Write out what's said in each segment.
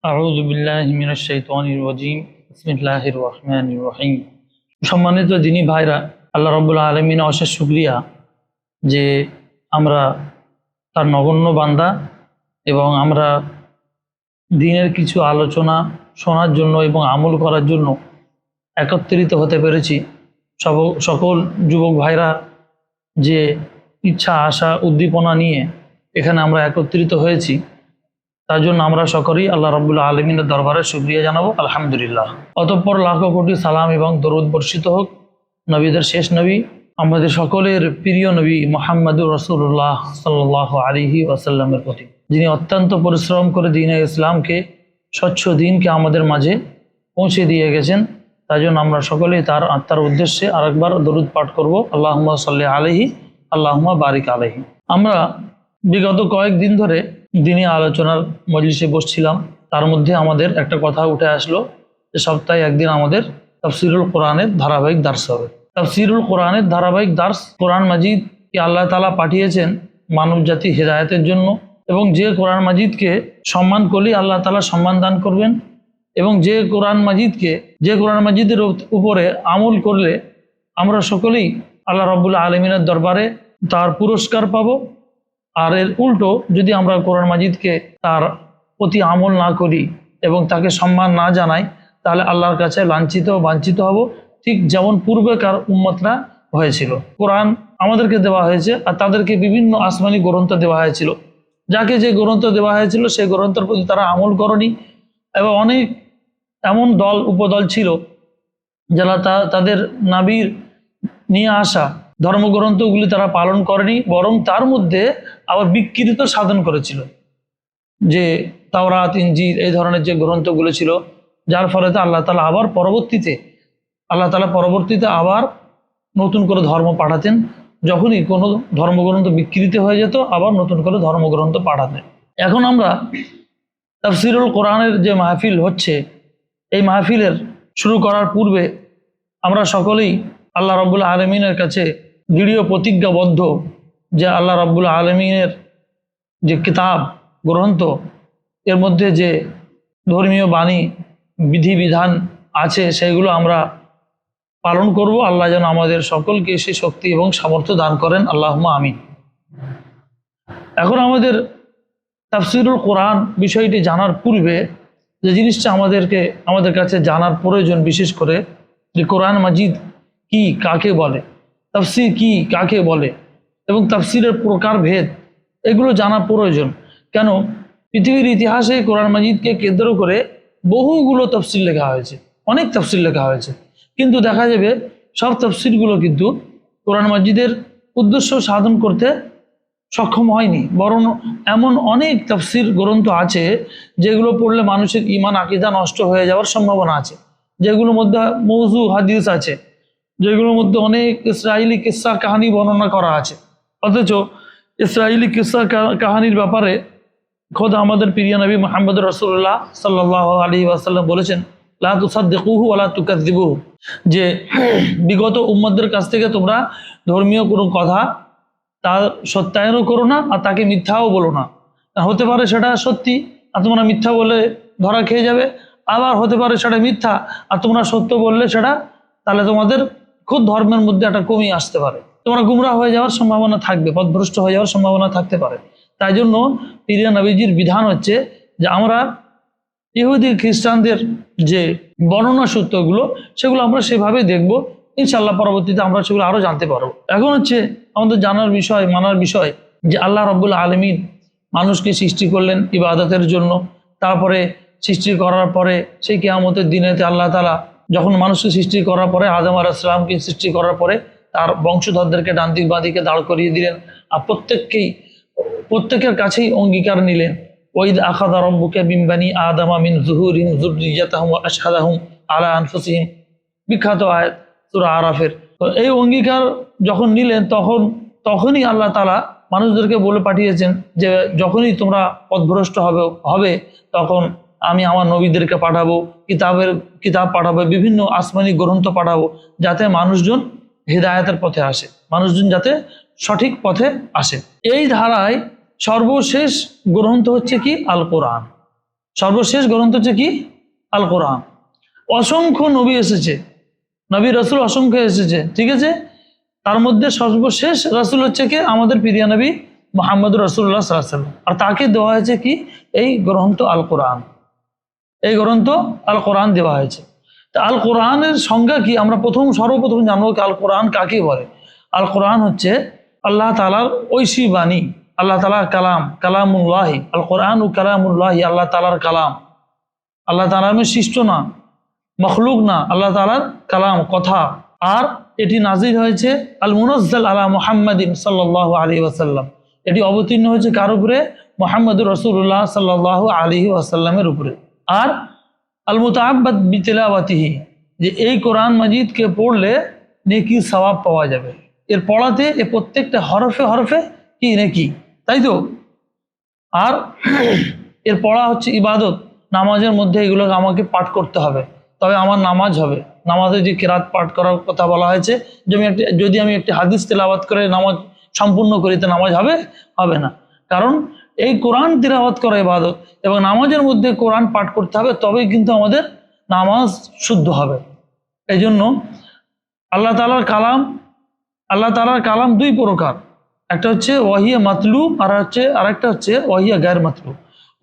আউযু বিল্লাহি মিনাশ শাইতানির রাজীম বিসমিল্লাহির রহমানির রহিম। সম্মানিত দিনী ভাইরা, আল্লাহ রাব্বুল আলামিনের অশেষ শুকরিয়া যে আমরা তার নগণ্য বান্দা এবং আমরা দিনের কিছু আলোচনা শোনার জন্য এবং আমল করার জন্য একত্রিত হতে পেরেছি। সকল যুবক ভাইরা যে ইচ্ছা আশা উদ্দীপনা নিয়ে এখানে আমরা একত্রিত হয়েছি, তার জন্য আমরা সকলেই আল্লাহ রাব্বুল আলামিনের দরবারে শুকরিয়া জানাবো, আলহামদুলিল্লাহ। অতঃপর লাখো কোটি সালাম এবং দরুদ বর্ষিত হোক নবীদের শেষ নবী, আমাদের সকলের প্রিয় নবী মুহাম্মদুর রাসূলুল্লাহ সাল্লাল্লাহু আলাইহি ওয়াসাল্লামের প্রতি, যিনি অত্যন্ত পরিশ্রম করে দ্বীনে ইসলামকে, স্বচ্ছ দ্বীনকে আমাদের মাঝে পৌঁছে দিয়ে গেছেন। তাই জন্য আমরা সকলেই তার আত্মার উদ্দেশ্যে আরেকবার দরুদ পাঠ করব, আল্লাহুম্মা সাল্লি আলাইহি আল্লাহুম্মা বারিক আলাইহি। আমরা বিগত কয়েকদিন ধরে দিনী আলোচনার মজলিসে বসছিলাম। তার মধ্যে আমাদের একটা কথা উঠে আসলো যে সপ্তাহে একদিন আমাদের তাফসিরুল কোরআনের ধারাবাহিক দার্স হবে। তাফসিরুল কোরআনের ধারাবাহিক দার্স, কোরআন মাজিদ কি আল্লাহ তাআলা পাঠিয়েছেন মানব জাতি হেদায়েতের জন্য, এবং যে কোরআন মাজিদকে সম্মান করলেই আল্লাহ তাআলা সম্মান দান করবেন, এবং যে কোরআন মাজিদের উপরে আমল করলে আমরা সকলেই আল্লাহ রাব্বুল আলামিনের দরবারে তার পুরস্কার পাবো। আর এর উল্টো যদি আমরা কোরআন মাজিদকে তার প্রতি আমল না করি এবং তাকে সম্মান না জানাই, তাহলে আল্লাহর কাছে লাঞ্ছিত বাঞ্ছিত হব, ঠিক যেমন পূর্বেকার উম্মতরা হয়েছিল। কোরআন আমাদেরকে দেওয়া হয়েছে আর তাদেরকে বিভিন্ন আসমানি গ্রন্থ দেওয়া হয়েছিল। যাকে যে গ্রন্থ দেওয়া হয়েছিল সেই গ্রন্থের প্রতি তারা আমল করেনি, এবং অনেক এমন দল উপদল ছিল যারা তাদের নবীর নিয়ে আসা ধর্মগ্রন্থগুলি তারা পালন করেনি, বরং তার মধ্যে আবার বিকৃত সাধন করেছিল, যে তাওরাত ইনজিল এই ধরনের যে গ্রন্থগুলো ছিল, যার ফলে আল্লাহ তাআলা পরবর্তীতে আবার নতুন করে ধর্ম পাঠাতেন। যখনই কোনো ধর্মগ্রন্থ বিকৃত হয়ে যেত, আবার নতুন করে ধর্মগ্রন্থ পাঠাতেন। এখন আমরা তাফসিরুল কোরআনের যে মাহফিল হচ্ছে, এই মাহফিলের শুরু করার পূর্বে আমরা সকলেই আল্লাহ রাব্বুল আলামিনের কাছে দৃঢ় প্রতিজ্ঞাবদ্ধ যে আল্লাহ রাব্বুল আলামিনের যে কিতাব গ্রন্থ, এর মধ্যে যে ধর্মীয় বাণী বিধিবিধান আছে সেগুলো আমরা পালন করব। আল্লাহ যেন আমাদের সকলকে সে শক্তি এবং সামর্থ্য দান করেন, আল্লাহুম্মা আমিন। এখন আমাদের তাফসিরুল কোরআন বিষয়টি জানার পূর্বে যে জিনিসটা আমাদের কাছে জানার প্রয়োজন, বিশেষ করে যে কোরআন মাজিদ কি কাকে বলে, তাফসির কি কাকে বলে, এবং তাফসিরের প্রকারভেদ, এগুলো জানা প্রয়োজন। কেন পৃথিবীর ইতিহাসে কোরআন মাজিদকে কেন্দ্র করে বহুগুলো তাফসির লেখা হয়েছে, অনেক তাফসির লেখা হয়েছে, কিন্তু দেখা যাবে সব তাফসিরগুলো কিন্তু কোরআন মাজিদের উদ্দেশ্য সাধন করতে সক্ষম হয়নি, বরং এমন অনেক তাফসির গ্রন্থ আছে যেগুলো পড়লে মানুষের ঈমান আকীদা নষ্ট হয়ে যাওয়ার সম্ভাবনা আছে, যেগুলোর মধ্যে মওযু হাদিস আছে, যেগুলোর মধ্যে অনেক ইসরাইলি কিসসা কাহিনী বর্ণনা করা আছে। অথচ ইসরাইলি কিসসা কাহিনীর ব্যাপারে খোদ আমাদের প্রিয় নবী মুহাম্মদ রাসূলুল্লাহ সাল্লাল্লাহু আলাইহি ওয়াসাল্লাম বলেছেন, লা তুসাদ্দিকুহু ওয়া লা তুকাযযিবুহু, যে বিগত উম্মতদের কাছ থেকে তোমরা ধর্মীয় কোনো কথা তা সত্যায়নও করো না আর তাকে মিথ্যাও বলো না। হতে পারে সেটা সত্যি আর তোমরা মিথ্যা বলে ধরা খেয়ে যাবে, আবার হতে পারে সেটা মিথ্যা আর তোমরা সত্য বললে সেটা, তাহলে তোমাদের খুব ধর্মের মধ্যে একটা কমি আসতে পারে, তোমরা গুমরাহ হয়ে যাওয়ার সম্ভাবনা থাকবে, পথভ্রষ্ট হয়ে যাওয়ার সম্ভাবনা থাকতে পারে। তাই জন্য প্রিয় নবীজির বিধান হচ্ছে যে আমরা ইহুদি খ্রিস্টানদের যে বর্ণনা সূত্রগুলো সেগুলো আমরা সেভাবে দেখব, ইনশাআল্লাহ পরবর্তীতে আমরা সেগুলো আরো জানতে পারবো। এখন হচ্ছে আমাদের মানার বিষয় যে আল্লাহ রাব্বুল আলামিন মানুষকে সৃষ্টি করলেন ইবাদতের জন্য, তারপরে সৃষ্টি করার পরে সেই কিয়ামতের দিনেতে আল্লাহ তাআলা যখন মানুষকে সৃষ্টি করার পরে আদম আলাইহিস সালামকে সৃষ্টি করার পরে তার বংশধরদেরকে ডান দিক বাঁ দিকে দাঁড় করিয়ে দিলেন, আর প্রত্যেকের কাছেই অঙ্গীকার নিলেন। ওয়াইদ আখাযা রাব্বুকা মিন বানি আদামা মিন যুহুরিহিম যুররিয়াতাহুম ওয়া আশহাদাহুম আলা আনফুসিহিম, বিখ্যাত আয়াত সূরা আরাফের। তো এই অঙ্গীকার যখন নিলেন তখনই আল্লাহ তাআলা মানুষদেরকে বলে পাঠিয়েছেন যে যখনই তোমরা পথভ্রষ্ট হবে তখন আমি আমার নবীদেরকে পাঠাবো, কিতাব পাঠাবো, বিভিন্ন আসমানি গ্রন্থ পাঠাবো, যাতে মানুষজন হিদায়াতের পথে আসে, মানুষজন যাতে সঠিক পথে আসে। এই ধারায় সর্বশেষ গ্রন্থ হচ্ছে কি আল কোরআন। সর্বশেষ গ্রন্থ হচ্ছে কি? আল কোরআন। অসংখ্য নবী এসেছে, নবী রাসূল অসংখ্য এসেছে, ঠিক আছে। তার মধ্যে সর্বশেষ রাসূল হচ্ছে কি? আমাদের প্রিয় নবী মুহাম্মদ রাসূলুল্লাহ সাল্লাল্লাহু আলাইহি ওয়াসাল্লাম। আর তাকে দেওয়া হয়েছে কি? এই গ্রন্থ আল কোরআন। এই গ্রন্থ আল কোরআন দেওয়া হয়েছে। তা আল কোরআনের সংজ্ঞা কি? আমরা সর্বপ্রথম জানবো আল কোরআন কাকে বলে। আল কোরআন হচ্ছে আল্লাহ তাআলার ঐশী বাণী, আল্লাহ তাআলার কালাম, কালামুল্লাহি। আল কোরআন ও কালামুল্লাহি, আল্লাহ তাআলার কালাম। আল্লাহ তাআলার সৃষ্ট না, মখলুক না, আল্লাহ তাআলার কালাম, কথা। আর এটি নাজিল হয়েছে আল মুনাজ্জাল আলা মুহাম্মাদিন সাল্লাল্লাহু আলাইহি ওয়াসাল্লাম। এটি অবতীর্ণ হয়েছে কার উপরে? মুহাম্মদুর রাসূলুল্লাহ সাল্লাল্লাহু আলাইহি ওয়াসাল্লামের উপরে। আর আল মুতাআব্বাদ বিতিলাওয়াতিহি, যে এই কোরআন মাজিদকে পড়লে নেকি সওয়াব পাওয়া যাবে। এর পড়াতে এ প্রত্যেকটা হরফে হরফে কি নেকি, তাই তো। আর এর পড়া হচ্ছে ইবাদত। নামাজের মধ্যে এগুলো আমাকে পাঠ করতে হবে, তবে আমার নামাজ হবে। নামাজে যে কেরাত পাঠ করার কথা বলা হয়েছে, যদি আমি একটি হাদিস তেলাওয়াত করে নামাজ সম্পূর্ণ করি তো নামাজ হবে? হবে না। কারণ এই কোরআন তিলাওয়াত করা ইবাদত, এবং নামাজের মধ্যে কোরআন পাঠ করতে হবে, তবেই কিন্তু আমাদের নামাজ শুদ্ধ হবে। এই জন্য আল্লাহ তাআলার কালাম দুই প্রকার। একটা হচ্ছে ওয়াহিয়া মাতলু, আরেকটা হচ্ছে ওয়াহিয়া গায়র মাতলু।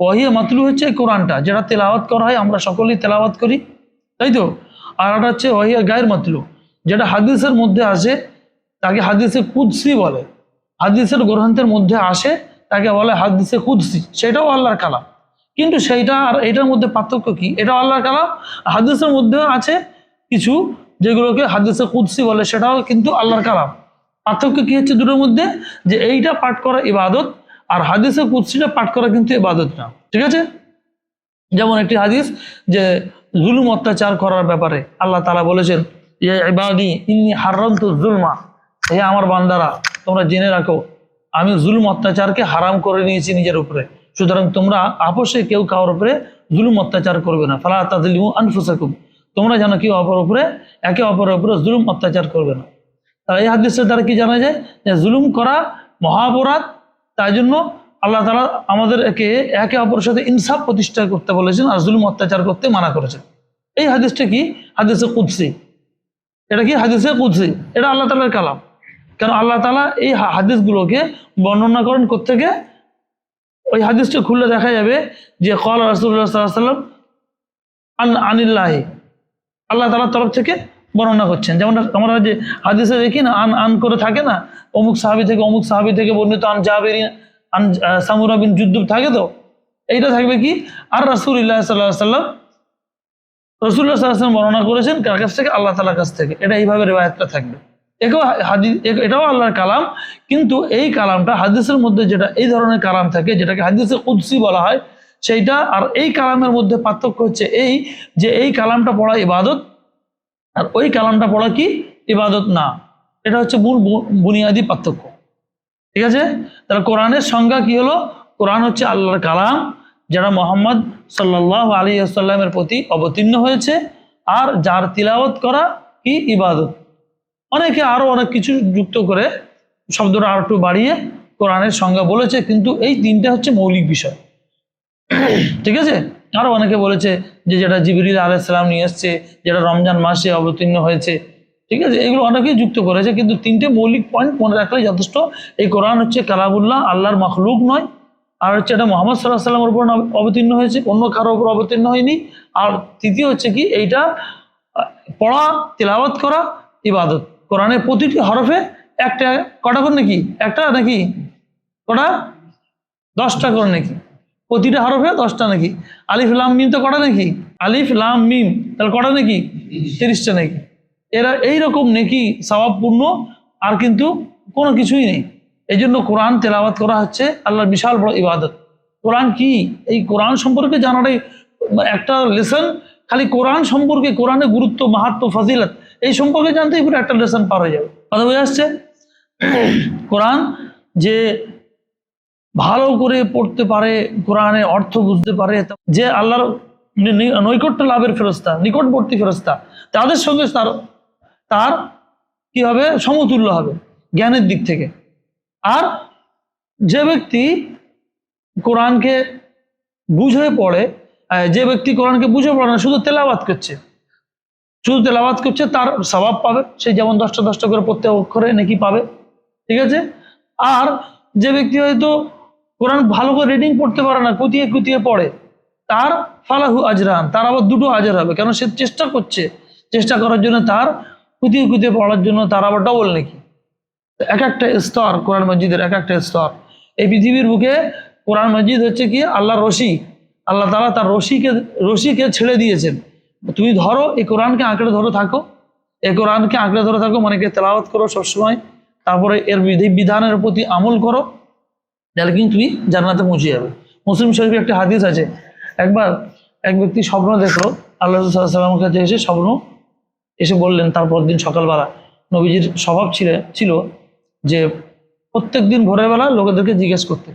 ওয়াহিয়া মাতলু হচ্ছে কোরআনটা যেটা তেলাওয়াত করা হয়, আমরা সকলেই তেলাওয়াত করি, তাই তো। আর একটা হচ্ছে ওয়াহিয়া গায়র মাতলু, যেটা হাদিসের মধ্যে আসে, তাকে হাদিসে কুদসি বলে। হাদিসের গ্রন্থের মধ্যে আসে, তাকে বলে হাদিসে কুদসি, সেটাও আল্লাহর কালাম। কিন্তু সেইটা আর এটার মধ্যে পার্থক্য কি? এটাও আল্লাহর কালাম, হাদিসের মধ্যেও আছে কিছু যেগুলোকে হাদিসে কুদসি বলে, সেটাও কিন্তু আল্লাহর কালাম। পার্থক্য কি হচ্ছে দুটোর মধ্যে? যে এইটা পাঠ করা ইবাদত, আর হাদিসে কুদসিটা পাঠ করা কিন্তু ইবাদত না, ঠিক আছে। যেমন একটি হাদিস, যে জুলুম অত্যাচার করার ব্যাপারে আল্লাহ তাআলা বলেছেন, ইয়া ইবাদি ইন্নী হারামতু যুলমা, হে আমার বান্দারা তোমরা জেনে রাখো আমি জুলুম অত্যাচারকে হারাম করে নিয়েছি নিজের উপরে, সুতরাং তোমরা আপোষে কেউ কারোর উপরে জুলুম অত্যাচার করবে না। ফালা তাযলিমু আনফুসাকুম, তোমরা যেন কেউ একে অপরের উপরে জুলুম অত্যাচার করবে না। তাহলে এই হাদিসের দ্বারা কি জানা যায়? যে জুলুম করা মহাঅপরাধ, তাই জন্য আল্লাহ তাআলা আমাদের একে অপরের সাথে ইনসাফ প্রতিষ্ঠা করতে বলেছেন, আর জুলুম অত্যাচার করতে মানা করেছেন। এই হাদিসটা কি? হাদিসে কুদসি। এটা কি? হাদিসে কুদসি। এটা আল্লাহ তাআলার কালাম। কেন আল্লাহ তাআলা এই হাদিসগুলোকে বর্ণনা করেন কোত্থেকে? ওই হাদিসটা খুললে দেখা যাবে যে ক্বালা রাসূলুল্লাহ সাল্লাল্লাহু আলাইহি ওয়াসাল্লাম আনিল্লাহি, আল্লাহ তাআলার তরফ থেকে বর্ণনা করছেন। যেমন আমরা যে হাদিসে দেখি না, আন করে থাকে না, অমুক সাহাবী থেকে বর্ণিত, আন জাবির, আন সামুরা বিন জুদ্দুব থাকে, তো এইটা থাকবে কি? আর রাসূলুল্লাহ সাল্লাল্লাহু আলাইহি ওয়াসাল্লাম, রাসূলুল্লাহ সাল্লাল্লাহু আলাইহি ওয়াসাল্লাম বর্ণনা করেছেন কার কাছ থেকে? আল্লাহ তাআলার কাছ থেকে। এটা এইভাবে রিওয়ায়াতটা থাকবে। এটাও আল্লাহর কালাম, কিন্তু এই কালামটা হাদিসের মধ্যে যেটা এই ধরনের কালাম থাকে, যেটাকে হাদিসে কুদসি বলা হয়, সেইটা আর এই কালামের মধ্যে পার্থক্য হচ্ছে এই, যে এই কালামটা পড়া ইবাদত, আর ওই কালামটা পড়া কি? ইবাদত না। এটা হচ্ছে বুনিয়াদি পার্থক্য, ঠিক আছে। তাহলে কোরআনের সংজ্ঞা কি হলো? কোরআন হচ্ছে আল্লাহর কালাম, যারা মুহাম্মদ সাল্লাল্লাহু আলাইহি ওয়াসাল্লামের প্রতি অবতীর্ণ হয়েছে, আর যার তিলাওয়াত করা কি? ইবাদত। অনেকে আরো অনেক কিছু যুক্ত করে শব্দটা আর একটু বাড়িয়ে কোরআনের সংজ্ঞা বলেছে, কিন্তু এই তিনটা হচ্ছে মৌলিক বিষয়, ঠিক আছে। আরো অনেকে বলেছে যে যেটা জিবরিল আলাইহিস সালাম নিয়ে এসছে, যেটা রমজান মাসে অবতীর্ণ হয়েছে, ঠিক আছে। এগুলো অনেকেই যুক্ত করেছে, কিন্তু তিনটে মৌলিক পয়েন্ট মনে রাখলে যথেষ্ট। এই কোরআন হচ্ছে কালামুল্লাহ, আল্লাহর মখলুক নয়। আর হচ্ছে এটা মুহাম্মদ সাল্লাল্লাহু আলাইহি ওয়াসাল্লামের উপর অবতীর্ণ হয়েছে, অন্য কারোর উপর অবতীর্ণ হয়নি। আর তৃতীয় হচ্ছে কি? এইটা পড়া, তিলাওয়াত করা ইবাদত। কোরআনের প্রতিটি হরফে একটা কটা করে নাকি? একটা নাকি কটা? 10টা করে নাকি? প্রতিটা হরফে 10টা নাকি? আলিফ লাম মিম তো কটা নাকি? আলিফ লাম মিম, তাহলে কটা নাকি? 30টা নাকি? এরা এইরকম নেকি সওয়াবপূর্ণ আর কিন্তু কোনো কিছুই নেই। এই জন্য কোরআন তেলাওয়াত করা হচ্ছে আল্লাহর বিশাল বড় ইবাদত। কোরআন কি? এই কোরআন সম্পর্কে জানাটাই একটা লেসন। খালি কোরআন সম্পর্কে, কোরআনের গুরুত্ব, মাহাত্ম্য, ফজিলত এই সম্পর্কে জানতেই পুরো একটা লেসন পার হয়ে যাবে। কথা বোঝা আসছে? কোরআন যে ভালো করে পড়তে পারে, কোরআনের অর্থ বুঝতে পারে, যে আল্লাহর নৈকট্য লাভের ফেরেশতা, নিকটবর্তী ফেরেশতা, তাদের সঙ্গে তার কি হবে? সমতুল্য হবে জ্ঞানের দিক থেকে। আর যে ব্যক্তি কোরআনকে বুঝে পড়ে যে ব্যক্তি কোরআনকে বুঝে পড়ে না, শুধু তেলাওয়াত করছে, তার সওয়াব পাবে, সে যেমন 10টা 10টা করে প্রত্যেক অক্ষরে নাকি পাবে, ঠিক আছে। আর যে ব্যক্তি হয়তো কোরআন ভালো করে রিডিং পড়তে পারে না, কুতিয়ে কুতিয়ে পড়ে, তার ফালাহু আজরান, তার আবার 2টো আজর হবে, কেন সে চেষ্টা করার জন্য, তার কুতিয়ে কুতিয়ে পড়ার জন্য তার আবার ডবল নাকি। এক একটা স্তর কোরআন মসজিদের, এক একটা স্তর। এই পৃথিবীর বুকে কোরআন মসজিদ হচ্ছে কি আল্লাহর রশি, আল্লাহ তাআলা তার রশিকে ছেড়ে দিয়েছেন। তুমি ধরো এই কোরআনকে আঁকড়ে ধরে থাকো, মানে কি তেলাওয়াত করো সবসময়, তারপরে এর বিধানের প্রতি আমল করো, তাহলে কিন্তু তুমি জান্নাতে পৌঁছে যাবে। মুসলিম শরীফে একটা হাদিস আছে, একবার এক ব্যক্তি স্বপ্ন দেখলো, আল্লাহ রাসূল সাল্লাল্লাহু আলাইহি ওয়াসাল্লামের কাছে এসে বললেন, তারপর দিন সকালবেলা নবীজির স্বভাব ছিল যে প্রত্যেক দিন ভোরবেলা লোকেদেরকে জিজ্ঞেস করতে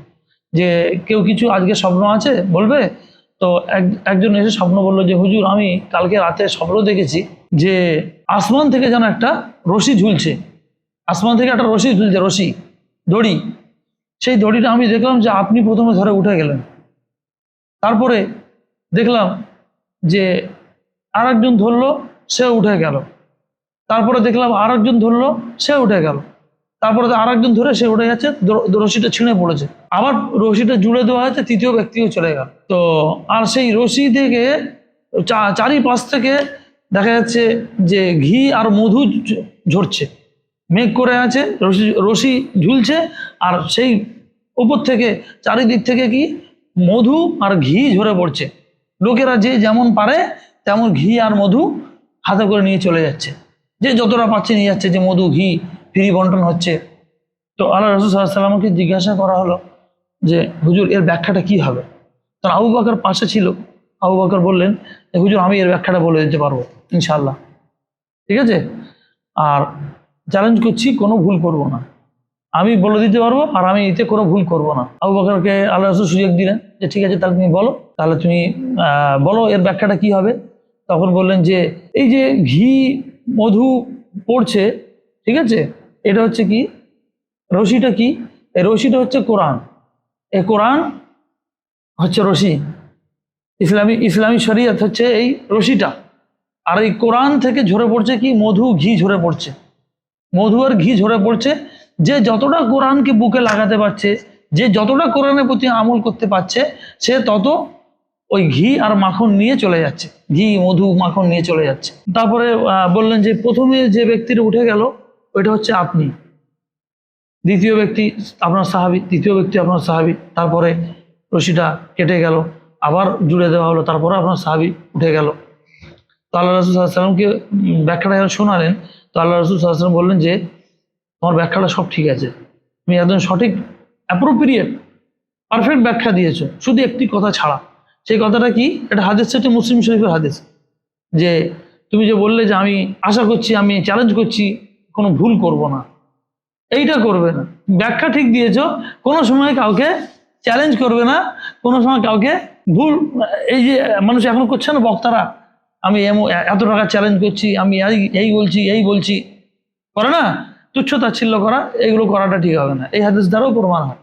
যে কেউ কিছু আজকে স্বপ্ন আছে বলবে। তো একজন এসে স্বপ্ন বললো যে হুজুর, আমি কালকে রাতে স্বপ্ন দেখেছি যে আসমান থেকে যেন একটা রশি ঝুলছে, দড়ি। সেই দড়িটা আমি দেখলাম যে আপনি প্রথমে ধরে উঠে গেলেন, তারপরে দেখলাম যে আরেকজন ধরলো, সে উঠে গেল, তারপরে দেখলাম আরেকজন ধরলো, সে উঠে গেল, তারপরে আরেকজন ধরে সে উঠে যাচ্ছে, রশিটা ছিঁড়ে পড়েছে, আবার রশিটা জুড়ে দেওয়া হয়েছে, তৃতীয় ব্যক্তিও চলে গেল। তো আর সেই রশি থেকে চারিপাশ থেকে দেখা যাচ্ছে যে ঘি আর মধু ঝরছে, মেঘ করে আছে, রশি ঝুলছে, আর সেই উপর থেকে চারিদিক থেকে কি মধু আর ঘি ঝরে পড়ছে। লোকেরা যে যেমন পারে তেমন ঘি আর মধু হাতে করে নিয়ে চলে যাচ্ছে, যে যতটা পাচ্ছে নিয়ে যাচ্ছে, যে মধু ঘি ফ্রি বন্টন হচ্ছে। তো আল্লাহ রাসূল সাল্লাল্লাহু আলাইহি ওয়াসাল্লামকে জিজ্ঞাসা করা হলো যে হুজুর, এর ব্যাখ্যাটা কি হবে? তো আবু বকর পাশে ছিল, আবু বকর বললেন, হুজুর, আমি এর ব্যাখ্যাটা বলে দিতে পারবো ইনশাআল্লাহ, ঠিক আছে, আর চ্যালেঞ্জ করছি কোনো ভুল করব না, আমি বলে দিতে পারবো, আর আমি এতে কোনো ভুল করব না। আবু বকরকে আল্লাহ রাসূল সুযোগ দিলেন যে ঠিক আছে, তাহলে তুমি বলো, বলো এর ব্যাখ্যাটা কি হবে। তখন বললেন যে এই যে ঘি মধু পড়ছে, ঠিক আছে, এটা হচ্ছে কি, রশিটা কি, এই রশিটা হচ্ছে কোরআন, এই কোরআন হচ্ছে রশি, ইসলামী শরীয়ত হচ্ছে এই রশিটা, আর এই কোরআন থেকে ঝরে পড়ছে কি মধু ঘি ঝরে পড়ছে, মধু আর ঘি ঝরে পড়ছে। যে যতটা কোরআনকে বুকে লাগাতে পারছে, যে যতটা কোরআনের প্রতি আমল করতে পারছে, সে তত ওই ঘি আর মাখন নিয়ে চলে যাচ্ছে, ঘি মধু মাখন নিয়ে চলে যাচ্ছে। তারপরে বললেন যে প্রথমে যে ব্যক্তির উঠে গেল ওইটা হচ্ছে আপনি, দ্বিতীয় ব্যক্তি আপনার সাহাবী, তারপরে রশিটা কেটে গেল, আবার জুড়ে দেওয়া হলো, তারপরে আপনার সাহাবী উঠে গেল। তো আল্লাহ রাসূল সাল্লাল্লাহু আলাইহি ওয়াসাল্লামকে ব্যাখ্যাটা যখন শোনালেন, তো আল্লাহ রাসূল সাল্লাল্লাহু আলাইহি ওয়াসাল্লাম বললেন যে তোমার ব্যাখ্যাটা সব ঠিক আছে, তুমি একদম সঠিক, অ্যাপ্রোপ্রিয়েট, পারফেক্ট ব্যাখ্যা দিয়েছো, শুধু একটি কথা ছাড়া। সেই কথাটা কি? এটা হাদিস, হচ্ছে মুসলিম শরীফের হাদিস, যে তুমি যে বললে যে আমি আশা করছি, আমি চ্যালেঞ্জ করছি কোনো ভুল করব না, এইটা করবে না। ব্যাখ্যা ঠিক দিয়েছো, কোনো সময় কাউকে চ্যালেঞ্জ করবে না, কোনো সময় কাউকে ভুল, এই যে মানুষ এখন করছে না বক্তারা, আমি এত টাকা চ্যালেঞ্জ করছি, আমি এই বলছি করে না, তুচ্ছ তাচ্ছিল্য করা, এগুলো করাটা ঠিক হবে না। এই হাদিস দ্বারাও প্রমাণ হয়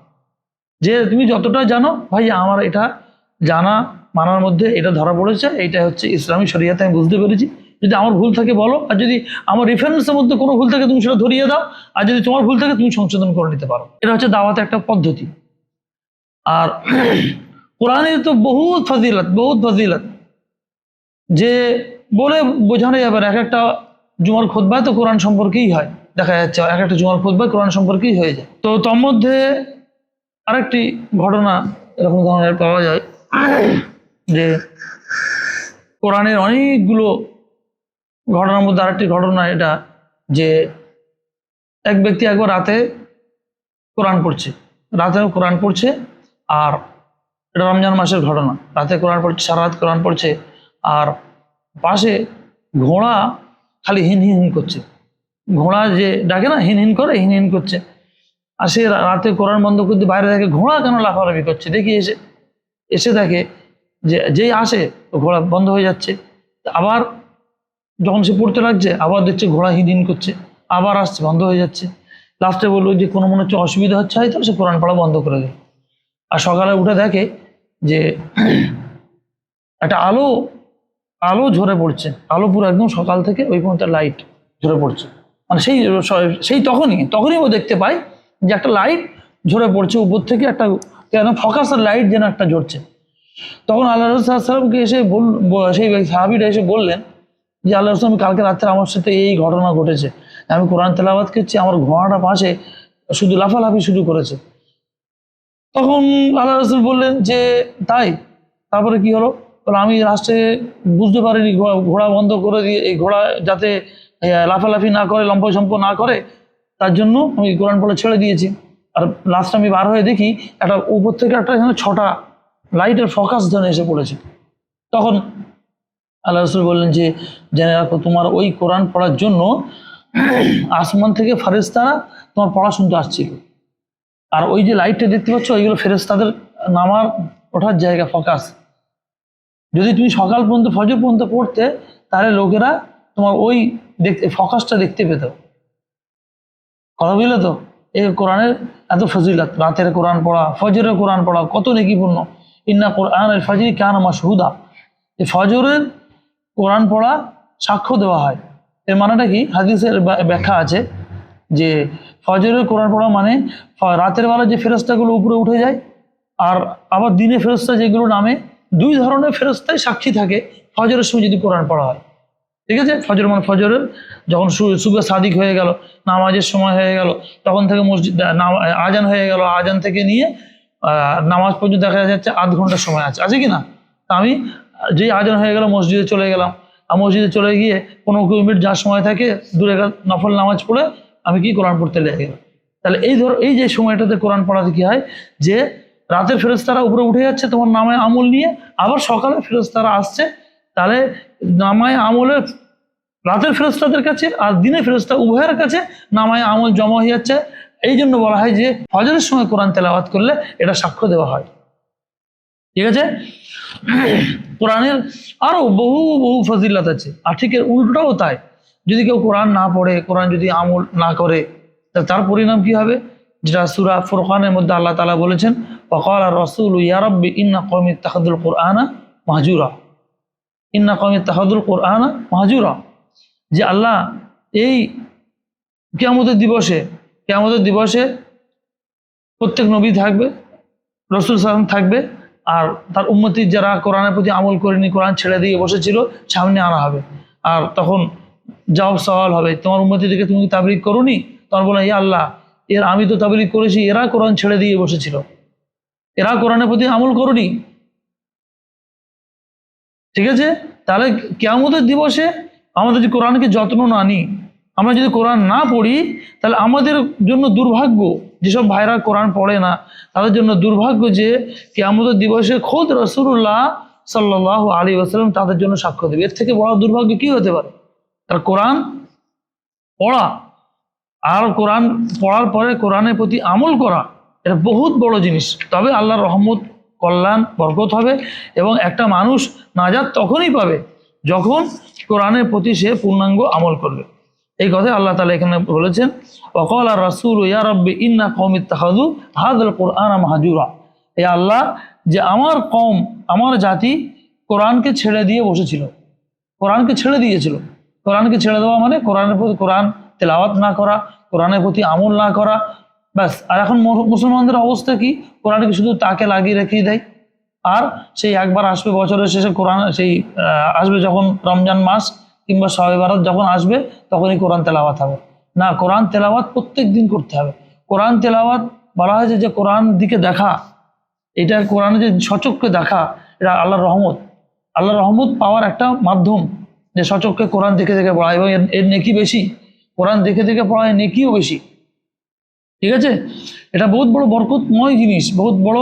যে তুমি যতটা জানো, ভাই আমার এটা জানা মানার মধ্যে এটা ধরা পড়েছে, এইটা হচ্ছে ইসলামী শরীয়তে আমি বুঝতে পেরেছি, যদি আমার ভুল থাকে বলো, আর যদি আমার রেফারেন্সের মধ্যে কোনো ভুল থাকে তুমি সেটা ধরিয়ে দাও, আর যদি তোমার ভুল থাকে তুমি সংশোধন করে নিতে পারো। এটা হচ্ছে দাওয়াতে একটা পদ্ধতি। আর কোরআনের তো বহুত ফজিলত, যে বলে বোঝানো যাবে না। এক একটা জুমার খুতবায় তো কোরআন সম্পর্কেই হয়, দেখা যাচ্ছে এক একটা জুমার খুতবায় কোরআন সম্পর্কেই হয়ে যায়। তো তোর মধ্যে আরেকটি ঘটনা এরকম ধরনের পাওয়া যায় যে কোরআনের অনেকগুলো ঘটনার মধ্যে আরেকটি ঘটনা এটা, যে এক ব্যক্তি একবার রাতে কোরআন পড়ছে, আর এটা রমজান মাসের ঘটনা, রাতে কোরআন পড়ছে, সারা রাত কোরআন পড়ছে, আর পাশে ঘোড়া খালি হিন হিন করছে, ঘোড়া যে ডাকে না হিন করছে, আর সে রাতে কোরআন বন্ধ করতে বাইরে দেখে ঘোড়া কেন লাফালাফি করছে, দেখি এসে দেখে যে যেই আসে ঘোড়া বন্ধ হয়ে যাচ্ছে, আবার যখন সে পড়তে লাগছে আবার দেখছে ঘোড়া হিন করছে, আবার আসছে বন্ধ হয়ে যাচ্ছে। লাস্টে বললো যে কোনো মনে হচ্ছে অসুবিধা হচ্ছে, হয়তো সে কোরআন পড়া বন্ধ করে দেয়। আর সকালে উঠে দেখে যে একটা আলো আলো ঝরে পড়ছে, আলো পুরো একদম সকাল থেকে ওই পর্যন্ত লাইট ঝরে পড়ছে। মানে সেই তখনই ও দেখতে পায় যে একটা লাইট ঝরে পড়ছে উপর থেকে, একটা কেন ফোকাসের লাইট যেন একটা ঝরছে। তখন আল্লাহ রসুলামকে এসে সেই সাহাবীরা এসে বললেন যে আল্লাহ রসুল, কালকে রাত্রে আমার সাথে এই ঘটনা ঘটেছে, আমি কোরআন তেলাওয়াত করছি, আমার ঘোড়াটা পাশে শুধু লাফালাফি শুরু করেছে। তখন আল্লাহ রসুল বললেন যে তাই, তারপরে কি হলো? বলে আমি লাস্টে বুঝতে পারিনি, ঘোড়া বন্ধ করে দিয়ে এই ঘোড়া যাতে লাফালাফি না করে, লম্প না করে, তার জন্য আমি কোরআন পড়া ছেড়ে দিয়েছি। আর লাস্ট আমি বার হয়ে দেখি একটা উপর থেকে একটা এখানে 6টা লাইটের ফোকাস যেন এসে পড়েছে। তখন আল্লাহ রসুল বললেন যে জেনে রাখো, তোমার ওই কোরআন পড়ার জন্য আসমান থেকে ফেরেশতারা তোমার পড়া শুনতে আসছিল। আর ওই যে লাইটটা দেখতে পাচ্ছ, ওইগুলো ফেরেশতাদের নামার ওঠার জায়গা, ফোকাস। যদি তুমি সকাল পর্যন্ত ফজর পর্যন্ত পড়তে, তাহলে লোকেরা তোমার ওই ফোকাসটা দেখতে পেত। কথা বুঝলে তো? এই কোরআনের এত ফজিলত, রাতের কোরআন পড়া, ফজরের কোরআন পড়া কত নেকিপূর্ণ। ইন্না কোরআনের ফজরি কানা মাশহুদা, এই ফজরের কোরআন পড়া সাক্ষ্য দেওয়া হয়। এর মানেটা কি? হাদিসের ব্যাখ্যা আছে যে ফজরের কোরআন পড়া মানে রাতের বেলা যে ফেরেশতাগুলো উপরে উঠে যায়, আর আবার দিনে ফেরেশতা যেগুলো নামে, দুই ধরনের ফেরেশতাই সাক্ষী থাকে ফজরের সময় যদি কোরআন পড়া হয়। ঠিক আছে? ফজর মানে ফজরের যখন সুবে সাদিক হয়ে গেল, নামাজের সময় হয়ে গেল, তখন থেকে মসজিদ আজান হয়ে গেল, আজান থেকে নিয়ে নামাজ পর্যন্ত দেখা যাচ্ছে 8 ঘন্টার সময় আছে কি না? তা আমি যেই আজান হয়ে গেল মসজিদে চলে গেলাম, আর মসজিদে চলে গিয়ে 15 মিনিট যার সময় থাকে দূরে নফল নামাজ পড়ে আমি কি কোরআন পড়তে লেগে গেলাম। তাহলে এই যে সময়টাতে কোরআন পড়াতে কি হয়, যে রাতের ফেরেশতারা উপরে উঠে যাচ্ছে তোমার নামায় আমল নিয়ে, আবার সকালে ফেরেশতারা আসছে, তাহলে নামায় আমলের রাতের ফেরেশতাদের কাছে আর দিনের ফেরেশতা উভয়ের কাছে নামায় আমল জমা হয়ে যাচ্ছে। এই জন্য বলা হয় যে ফজরের সময় কোরআন তেলাওয়াত করলে এটা সাক্ষ্য দেওয়া হয়। ঠিক আছে? কোরআনের আরো বহু বহু ফজিলত আছে। আর ঠিক এর উল্টোটাও তাই, যদি কেউ কোরআন না পড়ে, কোরআন যদি আমল না করে, তার পরিণাম কি হবে? যেটা সূরা ফুরকানের মধ্যে আল্লাহ তাআলা বলেছেন, ওয়াকালা রাসূলু ইয়া রাব্বি ইন্না কওমি ইত্তাখাযুল কুরআনা মাহজুরা, ইন্না কওমি ইত্তাখাযুল কুরআনা মাহজুরা, যে আল্লাহ এই কিয়ামতের দিবসে প্রত্যেক নবী থাকবে, রাসূল সাল্লাল্লাহু আলাইহি ওয়াসাল্লাম থাকবে, আর তার উম্মতি যারা কোরআনের প্রতি আমল করেনি, কোরআন ছেড়ে দিয়ে বসেছিল, সামনে আনা হবে। আর তখন জবাব সওয়াল হবে, তোমার উম্মতিদেরকে তুমি কি তাবলীগ করোনি? তখন বলে, ইয়া আল্লাহ, আমি তো তাবলীগ করেছি, এরা কোরআন ছেড়ে দিয়ে বসেছিল, এরা কোরআনের প্রতি আমল করোনি। ঠিক আছে? তাহলে কিয়ামতের দিবসে আমাদের যদি কোরআনকে যত্ন না নিই, আমরা যদি কোরআন না পড়ি, তাহলে আমাদের জন্য দুর্ভাগ্য। যেসব ভাইরা কোরআন পড়ে না তাদের জন্য দুর্ভাগ্য যে কিয়ামতের দিবসে খোদ রাসূলুল্লাহ সাল্লাল্লাহু আলাইহি ওয়াসাল্লাম তাদের জন্য সাক্ষ্য দেবে। এর থেকে বড় দুর্ভাগ্য কি হতে পারে? তার কোরআন পড়া আর কোরআন পড়ার পরে কোরআনের প্রতি আমল করা, এটা বহুত বড় জিনিস। তবে আল্লাহর রহমত, কল্যাণ, বরকত হবে, এবং একটা মানুষ নাজাত তখনই পাবে যখন কোরআনের প্রতি সে পূর্ণাঙ্গ আমল করবে। এই কথা আল্লাহ তাআলা এখানে বলেছেন, ওয়াকালা রাসূলু ইয়া রাব্বি ইন্না কওমি ইত্তাখাযু হাযাল কুরআনা মাহজুরা, হে আল্লাহ, যে আমার কওম, আমার জাতি কোরআনকে ছেড়ে দিয়ে বসেছিল, কোরআনকে ছেড়ে দিয়েছিল। কোরআনকে ছেড়ে দেওয়া মানে কোরআনের প্রতি কোরআন তেলাওয়াত না করা, কোরআনের প্রতি আমল না করা, ব্যাস। আর এখন মুসলমানদের অবস্থা কি? কোরআনকে শুধু তাকে লাগিয়ে রেখে দেয়, আর সেই একবার আসবে বছরের শেষে কোরআন, সেই আসবে যখন রমজান মাস কিংবা শবে বরাত যখন আসবে তখনই কোরআন তেলাওয়াত হবে। না, কোরআন তেলাওয়াত প্রত্যেক দিন করতে হবে। কোরআন তেলাওয়াত বলা হয়েছে যে কোরআন দিকে দেখা, এটা কোরআনে যে সচক্ষে দেখা, এটা আল্লাহর রহমত। আল্লাহর রহমত পাওয়ার একটা মাধ্যম, যে সচক্ষে কোরআন দেখে দেখে পড়া, এবং এর নেকি বেশি। কোরআন দেখে দেখে পড়ায় নেকিও বেশি। ঠিক আছে? এটা বহুত বড় বরকতময় জিনিস, বহুত বড়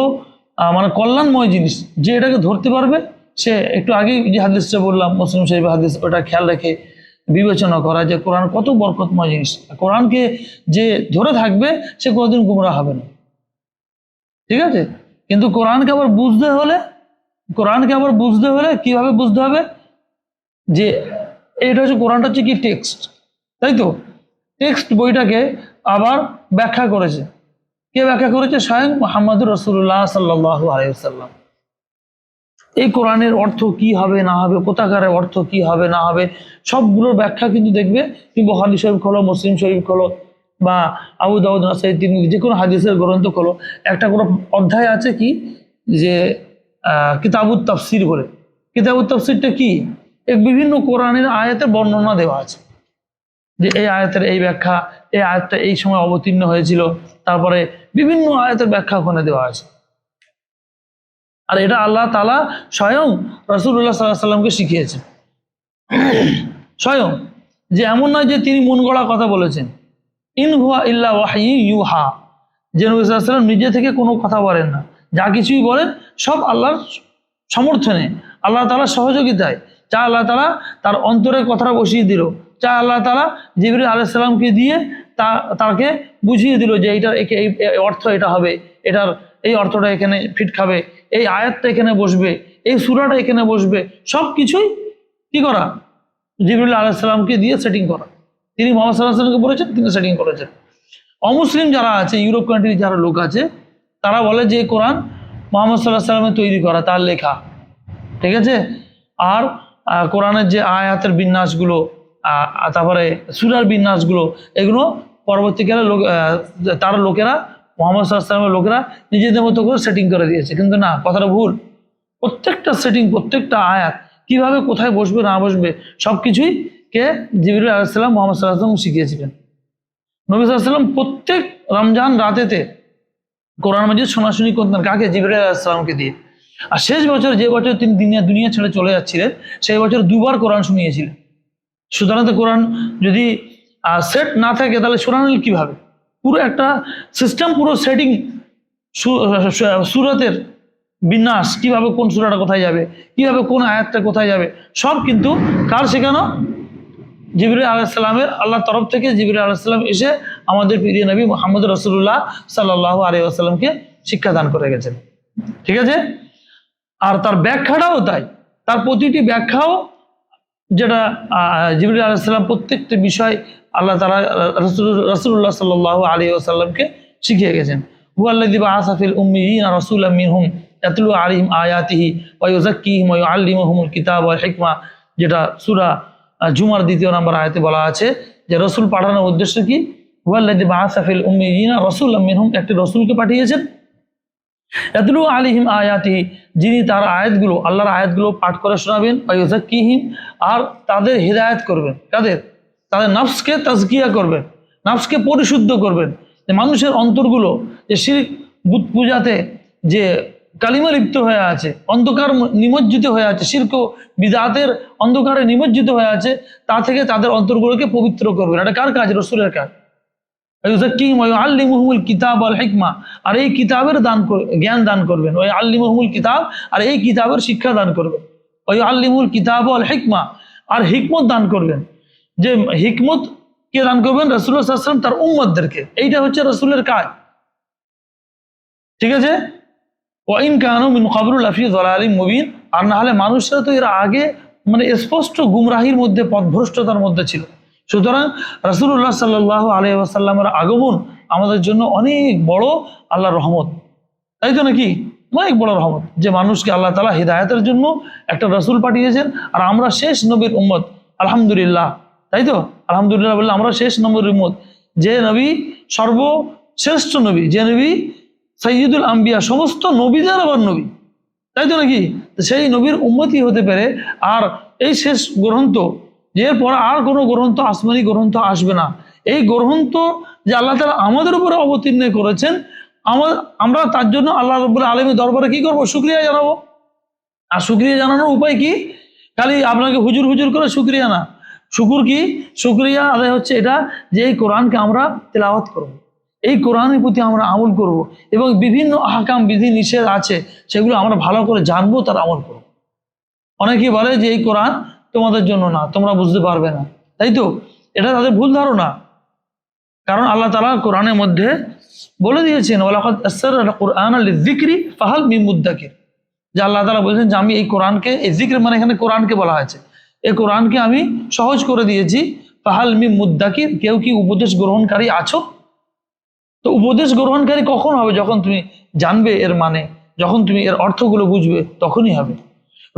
মানে কল্যাণময় জিনিস। যে এটাকে ধরতে পারবে, সে একটু আগেই যে হাদিসটা বললাম মুসলিম শরীফের হাদিস, ওটা খেয়াল রেখে বিবেচনা করা যে কোরআন কত বরকতময় জিনিস। কোরআনকে যে ধরে থাকবে সে কোনোদিন গুমরা হবে না। ঠিক আছে? কিন্তু কোরআনকে আবার বুঝতে হলে কিভাবে বুঝতে হবে? যে এটা হচ্ছে, কোরআনটা হচ্ছে কি টেক্সট, তাই তো? টেক্সট বইটাকে আবার ব্যাখ্যা করেছে। কে ব্যাখ্যা করেছে? স্বয়ং মুহাম্মদুর রাসূলুল্লাহ সাল্লাল্লাহু আলাইহি ওয়াসাল্লাম। এই কোরআনের অর্থ কি হবে না হবে, কোথাকারের অর্থ কি হবে না হবে, সবগুলোর ব্যাখ্যা কিন্তু দেখবে তুমি বুখারী শরীফ খোলো, মুসলিম শরীফ খোলো, বা আবু দাউদ, নাসাই, তিরমিজি, যে কোনো হাদিসের গ্রন্থ খোলো, একটা কোনো অধ্যায় আছে কি যে কিতাবুত তাফসির বলে। কিতাবুত তাফসিরটা কি? বিভিন্ন কোরআনের আয়াতের বর্ণনা দেওয়া আছে, যে এই আয়াতের এই ব্যাখ্যা, এই আয়াতটা এই সময় অবতীর্ণ হয়েছিল, তারপরে বিভিন্ন আয়াতের ব্যাখ্যা ওখানে দেওয়া আছে। আর এটা আল্লাহ তাআলা স্বয়ং রাসূলুল্লাহ সাল্লাল্লাহু আলাইহি সাল্লামকে শিখিয়েছেন, স্বয়ং। যে এমন নয় যে তিনি মন গড়া কথা বলেছেন। ইন হুয়া ইল্লা ওয়াহয়ু ইউহা, যে নবী সাল্লাল্লাহু আলাইহি সাল্লাম নিজে থেকে কোনো কথা বলেন না, যা কিছুই বলেন সব আল্লাহর সমর্থনে, আল্লাহ তাআলার সহযোগিতায়। যা আল্লাহ তাআলা তার অন্তরের কথাটা বসিয়ে দিল, যা আল্লাহ তাআলা জিবরিল আলাইহিস সালামকে দিয়ে তাকে বুঝিয়ে দিল যে এইটার এই অর্থ এটা হবে, এটার এই অর্থটা এখানে ফিট খাবে, এই আয়াতটা এখানে বসবে, এই সূরাটা এখানে বসবে, সব কিছুই কি করা? জিবরিল আলাইহিস সালামকে দিয়ে সেটিং করা। তিনি মুহাম্মদ সাল্লাল্লাহু আলাইহি ওয়াসাল্লামকে বলেছেন, তিনি সেটিং করেছেন। অমুসলিম যারা আছে, ইউরোপ কান্ট্রির যারা লোক আছে, তারা বলে যে কোরআন মুহাম্মদ সাল্লাল্লাহু আলাইহি ওয়াসাল্লামের তৈরি করা, তার লেখা, ঠিক আছে। আর কোরআনের যে আয়াতের বিন্যাসগুলো, তারপরে সূরার বিন্যাসগুলো, এগুলো পরবর্তীকালে তার লোকেরা, মুহাম্মদ সাল্লাল্লাহু আলাইহি ওয়াসাল্লামের লোকেরা নিজেদের মতো করে সেটিং করে দিয়েছে। কিন্তু না, কথাটা ভুল। প্রত্যেকটা সেটিং, প্রত্যেকটা আয়াত কিভাবে কোথায় বসবে না বসবে, সব কিছুই কে? জিবরিল আলাইহিস সালাম মুহাম্মদ সাল্লাল্লাহু আলাইহি ওয়াসাল্লাম শিখিয়েছিলেন। নবী সাল্লাল্লাহু আলাইহি ওয়াসাল্লাম প্রত্যেক রমজান রাতেতে কোরআন মাজিদ শোনাশুনি করতেন, কাকে? জিবরিল আলাইহিস সালামকে দিয়ে। আর শেষ বছর, যে বছর তিনি দুনিয়া ছেড়ে চলে যাচ্ছিলেন, সেই বছর দুবার কোরআন শুনিয়েছিলেন। সুতরাং কোরআন যদি সেট না থাকে তাহলে শোনানো কিভাবে? পুরো একটা সিস্টেম, পুরো সেটিং, সূরাতের বিন্যাস, কিভাবে কোন সূরাটা কোথায় যাবে, কিভাবে কোন আয়াতটা কোথায় যাবে, সব কিন্তু কার শেখানো? জিবরিল আলাইহিস সালামের, আল্লাহর তরফ থেকে জিবরিল আলাইহিস সালাম এসে আমাদের প্রিয় নবী মুহাম্মদ রাসূলুল্লাহ সাল্লাল্লাহু আলাইহি ওয়াসাল্লামকে শিক্ষা দান করে গেছেন, ঠিক আছে। আর তার ব্যাখ্যাটাও তাই, তার প্রতিটি ব্যাখ্যাও, যেটা জিবরিল আলাইহিস সালাম প্রত্যেকটা বিষয় আল্লাহ তাআলা রাসূলুল্লাহ সাল্লাল্লাহু আলাইহি ওয়াসাল্লামকে শিখিয়ে গেছেন। হুয়াল্লাযী বাআসা ফিল উম্মিয়িনা রাসূলাম মিনহুম ইয়াতলু আলাইহিম আয়াতিহি ওয়া ইউযাক্কিহিম ওয়া ইউআল্লিমুহুমুল কিতাব ওয়াল হিকমা, যেটা সূরা জুমার 2 নম্বর আয়াতে বলা আছে যে রাসূল পাঠানোর উদ্দেশ্য কি? হুয়াল্লাযী বাআসা ফিল উম্মিয়িনা রাসূলাম মিনহুম, একটি রাসূলকে পাঠিয়েছেন, ইয়াতলু আলাইহিম আয়াতিহি, যিনি তার আয়াতগুলো, আল্লাহর আয়াতগুলো পাঠ করে শোনাবেন, ওয়া ইউযাক্কিহিম, আর তাদের হিদায়াত করবেন। কাদের? তাদের নফসকে তাজকিয়া করবেন, নফসকে পরিশুদ্ধ করবেন। যে মানুষের অন্তরগুলো যে শিরক বুত পূজাতে যে কালিমা লিপ্ত হয়ে আছে, অন্ধকার নিমজ্জিত হয়ে আছে, শিরক বিদআতের অন্ধকারে নিমজ্জিত হয়ে আছে, তা থেকে তাদের অন্তরগুলোকে পবিত্র করবেন। এটা কার কাজ? রাসূলের কাজ। ইউযাক্কিহিম ওয়া ইউআল্লিমুহুমুল কিতাব ওয়াল হিকমা, আর এই কিতাবের জ্ঞান দান করবেন। ওয়া ইউআল্লিমুহুমুল কিতাব, আর এই কিতাবের শিক্ষা দান করবেন। ওয়া ইউআল্লিমুল কিতাব ওয়াল হিকমা, আর হিকমত দান করবেন। যে হিকমত কে দান করবেন? রাসূলুল্লাহ সাল্লাল্লাহু আলাইহি ওয়াসাল্লাম তার উম্মতদেরকে। এইটা হচ্ছে রাসূলের কাজ, ঠিক আছে। ওয়া ইন কানু মিন ক্বাবলু লাফি যালালিম মুবিন, আর না হলে মানুষরা তো এর আগে মানে স্পষ্ট গুমরাহির মধ্যে, পথভ্রষ্টতার মধ্যে ছিল। সুতরাং রাসূলুল্লাহ সাল্লাল্লাহু আলাইহি ওয়াসাল্লামের আগমন আমাদের জন্য অনেক বড় আল্লাহর রহমত, তাই তো নাকি? অনেক বড় রহমত যে মানুষকে আল্লাহ তাআলা হিদায়াতের জন্য একটা রাসূল পাঠিয়েছেন। আর আমরা শেষ নবীর উম্মত, আলহামদুলিল্লাহ, তাই তো? আলহামদুলিল্লাহ বললে আমরা শেষ নবীর উম্মত। যে নবী সর্বশ্রেষ্ঠ নবী, যে নবী সাইয়্যিদুল আম্বিয়া, সমস্ত নবীদের আবার নবী, তাই তো নাকি? সেই নবীর উম্মতি হতে পারে। আর এই শেষ গ্রন্থ, এরপর আর কোনো গ্রন্থ, আসমানি গ্রন্থ আসবে না। এই গ্রন্থ যে আল্লাহ তাআলা আমাদের উপরে অবতীর্ণ করেছেন, আমরা তার জন্য আল্লাহ রাব্বুল আলামিনের দরবারে কি করব? শুকরিয়া জানাবো। আর শুকরিয়া জানানোর উপায় কি? খালি আপনাকে হুজুর হুজুর করে শুকরিয়া না। শুকুর কি? শুকরিয়া আদায় হচ্ছে এটা যে এই কোরআনকে আমরা তেলাওয়াত করব, এই কোরআনের প্রতি আমরা আমল করব, এবং বিভিন্ন আহকাম, বিধি নিষেধ আছে সেগুলো আমরা ভালো করে জানবো, তার আমল করব। অনেকেই বলে যে এই কোরআন তোমাদের জন্য না, তোমরা বুঝতে পারবে না, তাই তো? এটা তাদের ভুল ধারণা। কারণ আল্লাহ তাআলা কোরআনের মধ্যে বলে দিয়েছেন, ওয়ালাকাদ ইয়াসসারনাল কুরআনা লিযিকরি ফাহাল মিন মুদ্দাকির, যে আল্লাহ তাআলা বলেছেন যে আমি এই কোরআনকে, এই জিক্র মানে এখানে কোরআনকে বলা হয়েছে, এই কোরআনকে আমি সহজ করে দিয়েছি। ফাহাল মিন মুদ্দাকির, কেউ কি উপদেশ গ্রহণকারী আছো? তো উপদেশ গ্রহণকারী কখন হবে? যখন তুমি জানবে এর মানে, যখন তুমি এর অর্থগুলো বুঝবে, তখনই হবে।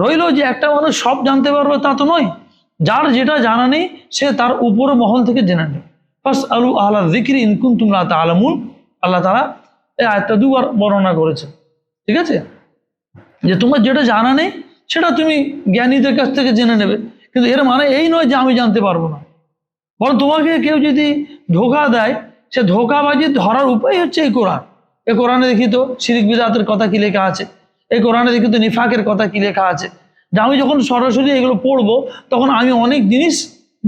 রইল যে একটা মানুষ সব জানতে পারবে তা তো নয়, যার যেটা জানা নেই সে তার উপর মহল থেকে জেনে নেবে। ফাস আলু আহলা যিকরি ইন কুনতুম লা তা'লামুন, আল্লাহ তাআলা এই আয়াতটা দুবার বর্ণনা করেছেন। ঠিক আছে, যে তোমার যেটা জানা নেই সেটা তুমি জ্ঞানীদের কাছ থেকে জেনে নেবে, কিন্তু এর মানে এই নয় যে আমি জানতে পারবো না। বরং তোমাকে কেউ যদি ধোঁকা দেয়, সে ধোঁকাবাজি ধরার উপায় হচ্ছে এই কোরআন। এই কোরআনে দেখি তো শিরিক বিদআতের কথা কি লেখা আছে, এই কোরআনে দেখি তো নিফাকের কথা কি লেখা আছে, যে আমি যখন সরাসরি এগুলো পড়বো তখন আমি অনেক জিনিস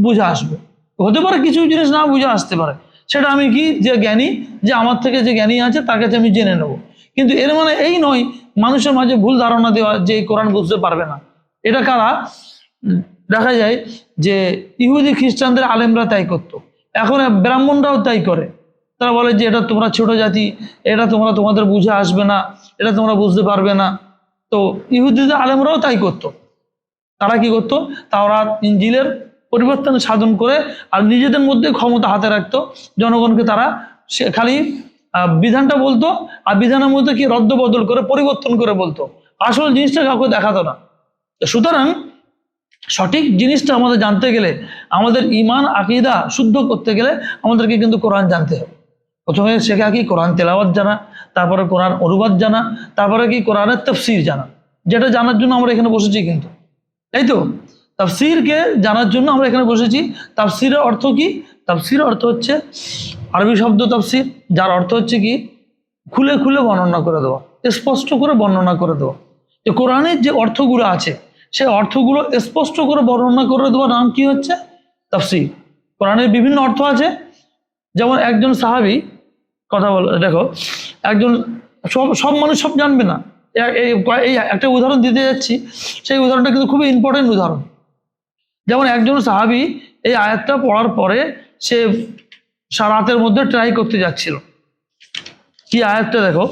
বুঝে আসবো। হতে পারে কিছু জিনিস না বুঝে আসতে পারে, সেটা আমি কি যে জ্ঞানী, যে আমার থেকে যে জ্ঞানী আছে তার কাছে আমি জেনে নেব, কিন্তু এর মানে এই নয় মানুষের মাঝে ভুল ধারণা দেওয়া যে এই কোরআন বুঝতে পারবে না। এটা কারা? দেখা যায় যে ইহুদি খ্রিস্টানদের আলেমরা তাই করতো, এখন ব্রাহ্মণরাও তাই করে। তারা বলে যে এটা তোমরা ছোট জাতি, এটা তোমাদের বুঝে আসবে না, এটা তোমরা বুঝতে পারবে না। তো ইহুদিদের আলেমরাও তাই করতো। তারা কি করতো? তাওরাত ইনজিলের পরিবর্তন সাধন করে আর নিজেদের মধ্যে ক্ষমতা হাতে রাখতো, জনগণকে তারা সে খালি বিধানটা বলতো, আর বিধানের মধ্যে কি রদ্দ বদল করে পরিবর্তন করে বলতো, আসল জিনিসটা কাউকে দেখাতো না। সুতরাং সঠিক জিনিসটা আমাদের জানতে গেলে, আমাদের ঈমান আকীদা শুদ্ধ করতে গেলে আমাদেরকে কিন্তু কোরআন জানতে হবে। প্রথমে শেখা কি? কোরআন তেলাওয়াত জানা, তারপরে কোরআন অনুবাদ জানা, তারপরে কি কোরআনের তাফসীর জানা, যেটা জানার জন্য আমরা এখানে বসেছি কিন্তু, তাই তো? তাফসীরকে জানার জন্য আমরা এখানে বসেছি। তাফসীরের অর্থ কি? তাফসীরের অর্থ হচ্ছে আরবি শব্দ তাফসীর, যার অর্থ হচ্ছে কি খুলে খুলে বর্ণনা করে দেওয়া, স্পষ্ট করে বর্ণনা করে দেওয়া। যে কোরআনের যে অর্থগুলো আছে সেই অর্থগুলো স্পষ্ট করে বর্ণনা করে দেওয়ার নাম কি হচ্ছে? তাফসীর। কোরআনের বিভিন্ন অর্থ আছে, যেমন একজন সাহাবী কথা বল, দেখো একজন সব সব মানুষ সব জানবে না, এই একটা উদাহরণ দিতে যাচ্ছি, সেই উদাহরণটা কিন্তু খুবই ইম্পর্টেন্ট উদাহরণ। যেমন একজন সাহাবী এই আয়াতটা পড়ার পরে সে রাতের মধ্যে ট্রাই করতে যাচ্ছিল। কি আয়াতটা দেখো,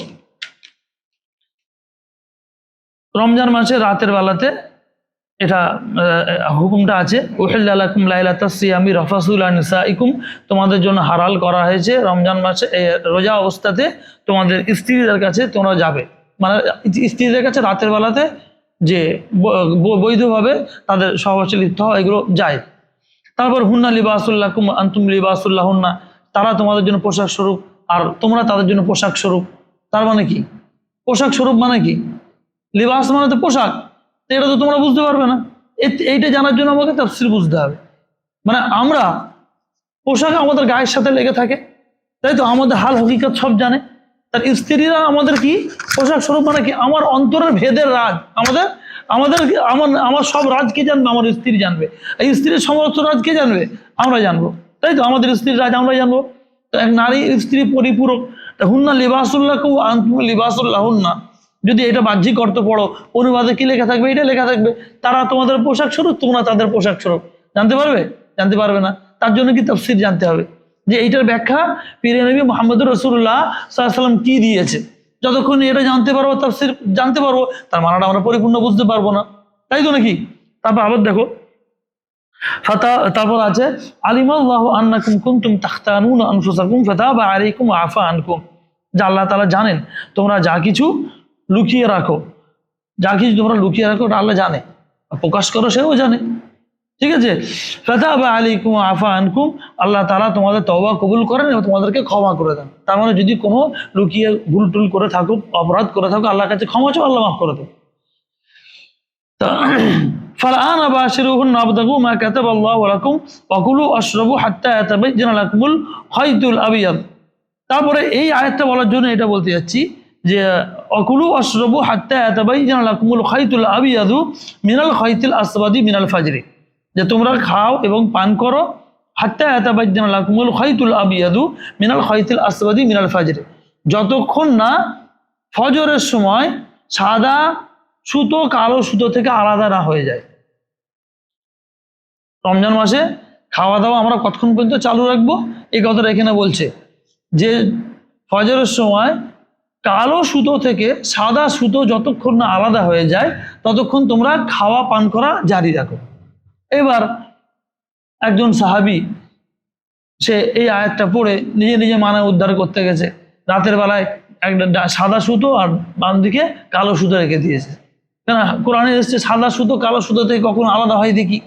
রমজান মাসে রাতের বেলাতে এটা হুকুমটা আছে, উহিল্লা লাকুম লাইলাতাস সিয়ামি রাফাসু ইলা নিসাইকুম, তোমাদের জন্য হালাল করা হয়েছে রমজান মাসে রোজা অবস্থাতে তোমাদের স্ত্রীদের কাছে তোমরা যাবে, মানে স্ত্রীদের কাছে রাতের বেলাতে যে বৈধভাবে তাদের সহবাসে লিপ্ত হওয়া, এগুলো যায়। তারপর হুন্না লিবাসুল্লাকুম আনতুম লিবাসুল্লাহুন্না, তারা তোমাদের জন্য পোশাক স্বরূপ আর তোমরা তাদের জন্য পোশাক স্বরূপ। তার মানে কি? পোশাক স্বরূপ মানে কি? লিবাস মানে তো পোশাক, এটা তো তোমরা বুঝতে পারবে না। এইটা জানার জন্য আমাকে তাফসীর বুঝতে হবে। মানে আমরা পোশাক আমাদের গায়ের সাথে লেগে থাকে, তাই তো? আমাদের হাল হকিকত সব জানে। তার স্ত্রীরা আমাদের কি পোশাক স্বরূপ, মানে কি আমার অন্তরের ভেদের রাজ, আমাদের আমাদের আমার সব রাজ কে জানবে? আমার স্ত্রী জানবে। এই স্ত্রীর সমস্ত রাজ কে জানবে? আমরা জানবো, তাই তো? আমাদের স্ত্রীর রাজ আমরা জানবো। তো এক নারী স্ত্রী পরিপূরক, হুন্না লিবাসুল্লাহু আনতুম লিবাসুল্লাহুন্না, যদি এটা বাহ্যিক অর্থ পড়ো, অনুবাদে কি লেখা থাকবে? এটা লেখা থাকবে তারা তোমাদের পোশাক স্বরূপ, তোমরা তাদের পোশাক স্বরূপ। জানতে পারবে? জানতে পারবে না। তার জন্য কি তাফসীর জানতে হবে, যে এইটার ব্যাখ্যা প্রিয় নবী মুহাম্মদ রাসূলুল্লাহ সাল্লাল্লাহু আলাইহি ওয়াসাল্লাম কি দিয়েছে। যতক্ষণ এটা জানতে পারবো, তাফসীর জানতে পারবো, তার মানেটা আমরা পরিপূর্ণ বুঝতে পারবো না, তাই তো নাকি? তারপর আবার দেখো তারপর আছে আলিমাল্লাহু আন্নাকুম কুনতুম তাখতানুনা আনফুসাকুম ফাতাবা আলাইকুম ওয়া আফা আনকুম, যে আল্লাহ তাআলা জানেন তোমরা যা কিছু লুকিয়ে রাখো, যা কিছু তোমরা লুকিয়ে রাখো ওটা আল্লাহ জানে, প্রকাশ করো সেও জানে। ঠিক আছে, ফাতাবা আলাইকুম ওয়া আফা আনকুম, আল্লাহ তাআলা তোমাদের তওবা কবুল করেন এবং তোমাদেরকে ক্ষমা করে দেন। তার মানে যদি কোনো লুকিয়ে ভুল টুল করে থাকো, অপরাধ করে থাকো, আল্লাহর কাছে ক্ষমা চাও, আল্লাহ মাফ করে দেন। فالآن باشروهن وابتغوا ما كتب الله لكم وكلوا واشربوا حتى يتبين لكم الخيط الأبيض। তারপরে এই আয়াতটা বলার জন্য এটা বলতে যাচ্ছি যে অকুলু আশরাবু হাত্তা ইয়াতাবাইয়ানা লাকুমুল খাইতুল আবিয়াদু মিনাল খাইতিল আসওয়াদি মিনাল ফাজরি, যে তোমরা খাও এবং পান করো হাত্তা ইয়াতাবাইয়ানা লাকুমুল খাইতুল আবিয়াদু মিনাল খাইতিল আসওয়াদি মিনাল ফাজরি, যতক্ষণ না ফজরের সময় সাদা সুতো কালো সুতো থেকে আলাদা না হয়ে যায়। রমজান মাসে খাওয়া দাওয়া আমরা কতক্ষণ পর্যন্ত চালু রাখবো, এই কথাটা এখানে বলছে যে ফজরের সময় কালো সুতো থেকে সাদা সুতো যতক্ষণ না আলাদা হয়ে যায় ততক্ষণ তোমরা খাওয়া পান করা জারি রাখো। এবার একজন সাহাবী সে এই আয়াতটা পড়ে নিজে নিজে মানা উদ্ধার করতে গেছে, রাতের বেলায় একটা সাদা সুতো আর বাম দিকে কালো সুতো রেখে দিয়েছে। না, কোরআনে এসছে সাদা সুতো কালো সুতো থেকে কখনো আলাদা হয় দেখি,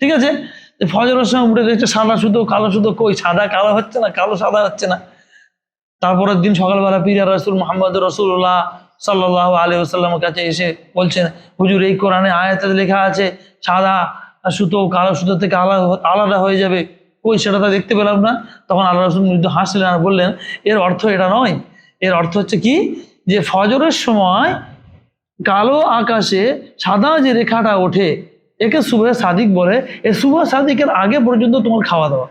ঠিক আছে? ফজরের সময় উঠে দেখছে সাদা সুতো কালো সুতো, কই সাদা কালো হচ্ছে না, কালো সাদা হচ্ছে না। তারপরের দিন সকালবেলা পীর রাসূল মুহাম্মদ রাসূলুল্লাহ সাল্লাল্লাহু আলাইহি ওয়াসাল্লামের কাছে এসে বলছেন, হুজুর এই কোরআনে আয়াতে লেখা আছে সাদা সুতো কালো সুতো থেকে আলাদা হয়ে যাবে, কই সেটা তো দেখতে পেলাম না। তখন আল্লাহ রাসূল মৃদু হাসলেন আর বললেন, এর অর্থ এটা নয়, এর অর্থ হচ্ছে কি, যে ফজরের সময় কালো আকাশে সাদা যে রেখাটা ওঠে একে সুবহে সাদিক বলে। এই সুবহে সাদিকের আগে পর্যন্ত তোমার খাওয়া দাওয়া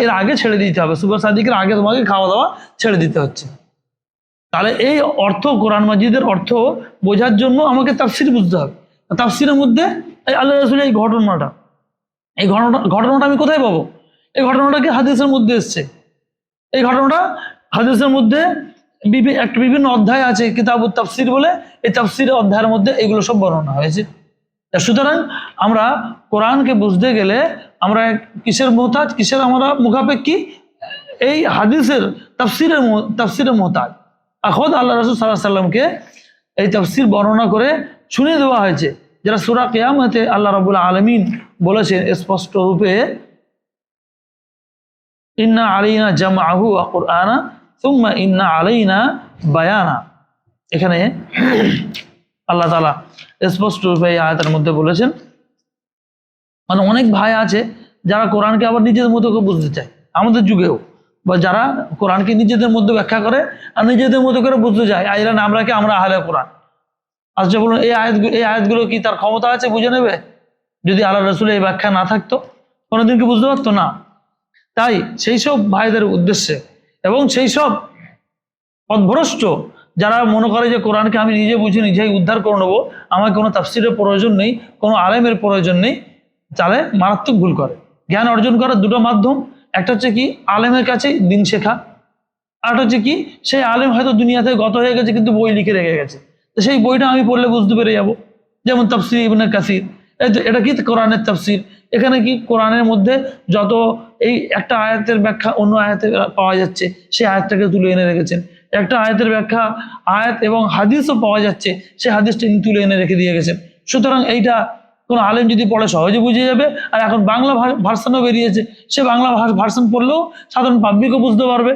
এর আগে ছেড়ে দিতে হবে, সুবহে সাদিকের আগে তোমাকে খাওয়া দাওয়া ছেড়ে দিতে হচ্ছে। তাহলে এই অর্থ, কোরআন মাজিদের অর্থ বোঝার জন্য আমাকে তাফসির বুঝতে হবে। তাফসিরের মধ্যে এই আল্লাহ রাসূলের এই ঘটনাটা আমি কোথায় পাবো? এই ঘটনাটা কি হাদিসের মধ্যে এসছে। এই ঘটনাটা হাদিসের মধ্যে একটা বিভিন্ন অধ্যায় আছে, কিতাবুত তাফসির বলে, এই তাফসিরের অধ্যায়ের মধ্যে এগুলো সব বর্ণনা হয়েছে। সুতরাং আমরা কোরআনকে বুঝতে গেলে আমরা কিসের মোহতাজ, কিসের আমরা মুখাপেক্ষী? এই হাদিসের তাফসিরের মোহতাজ। খোদ আল্লাহ রাসূল সাল্লাল্লাহু আলাইহি সাল্লামকে এই তাফসির বর্ণনা করে শুনিয়ে দেওয়া হয়েছে, যারা সূরা কিয়ামতে আল্লাহ রাব্বুল আলামিন বলেছেন স্পষ্ট রূপে, ইন্না আলাইনা জামআহু ওয়া কুরআনা সুম্মা ইন্না আলাইনা বায়ানা। এখানে আল্লাহ তাআলা স্পষ্ট রূপে এই আয়াতের মধ্যে বলেছেন। মানে অনেক ভাই আছে যারা কোরআনকে আবার নিজেদের মতো করে বুঝতে চায়, আমাদের যুগেও, বা যারা কোরআনকে নিজেদের মধ্যে ব্যাখ্যা করে আর নিজেদের মতো করে বুঝতে চায়, আইলেন আমরা আহলে কোরআন। আচ্ছা বলুন, এই আয়াতগুলো কি তার ক্ষমতা আছে বুঝে নেবে? যদি আল্লাহ রাসূলের এই ব্যাখ্যা না থাকতো কোনোদিন কি বুঝতে পারতো না? তাই সেই সব ভাইদের উদ্দেশ্যে এবং সেই সব পথভ্রষ্ট যারা মনে করে যে কোরআনকে আমি নিজে বুঝে নিজেই উদ্ধার করে নেবো, আমার কোনো তাফসিরের প্রয়োজন নেই, কোনো আলেমের প্রয়োজন নেই, তাহলে মারাত্মক ভুল করে। জ্ঞান অর্জন করার দুটো মাধ্যম, একটা হচ্ছে কি আলেমের কাছে দিন শেখা, আর হচ্ছে কি সেই আলেম হয়তো দুনিয়াতে গত হয়ে গেছে কিন্তু বই লিখে রেখে গেছে, তো সেই বইটা আমি পড়লে বুঝতে পেরে যাব। যেমন তাফসির ইবনে কাসির, এটা কি কোরআনের তাফসির। এখানে কি কোরআনের মধ্যে যত এই একটা আয়াতের ব্যাখ্যা অন্য আয়াতে পাওয়া যাচ্ছে, সেই আয়াতটাকে তুলে এনে রেখেছেন। একটা আয়াতের ব্যাখ্যা আয়াত এবং হাদিসও পাওয়া যাচ্ছে, সেই হাদিসটা তিনি তুলে এনে রেখে দিয়ে গেছেন। সুতরাং এইটা কোনো আলেম যদি পড়ে সহজে বুঝে যাবে। আর এখন বাংলা ভার্সানও বেরিয়েছে, সে বাংলা ভার্সান পড়লেও সাধারণ পাবলিকও বুঝতে পারবে।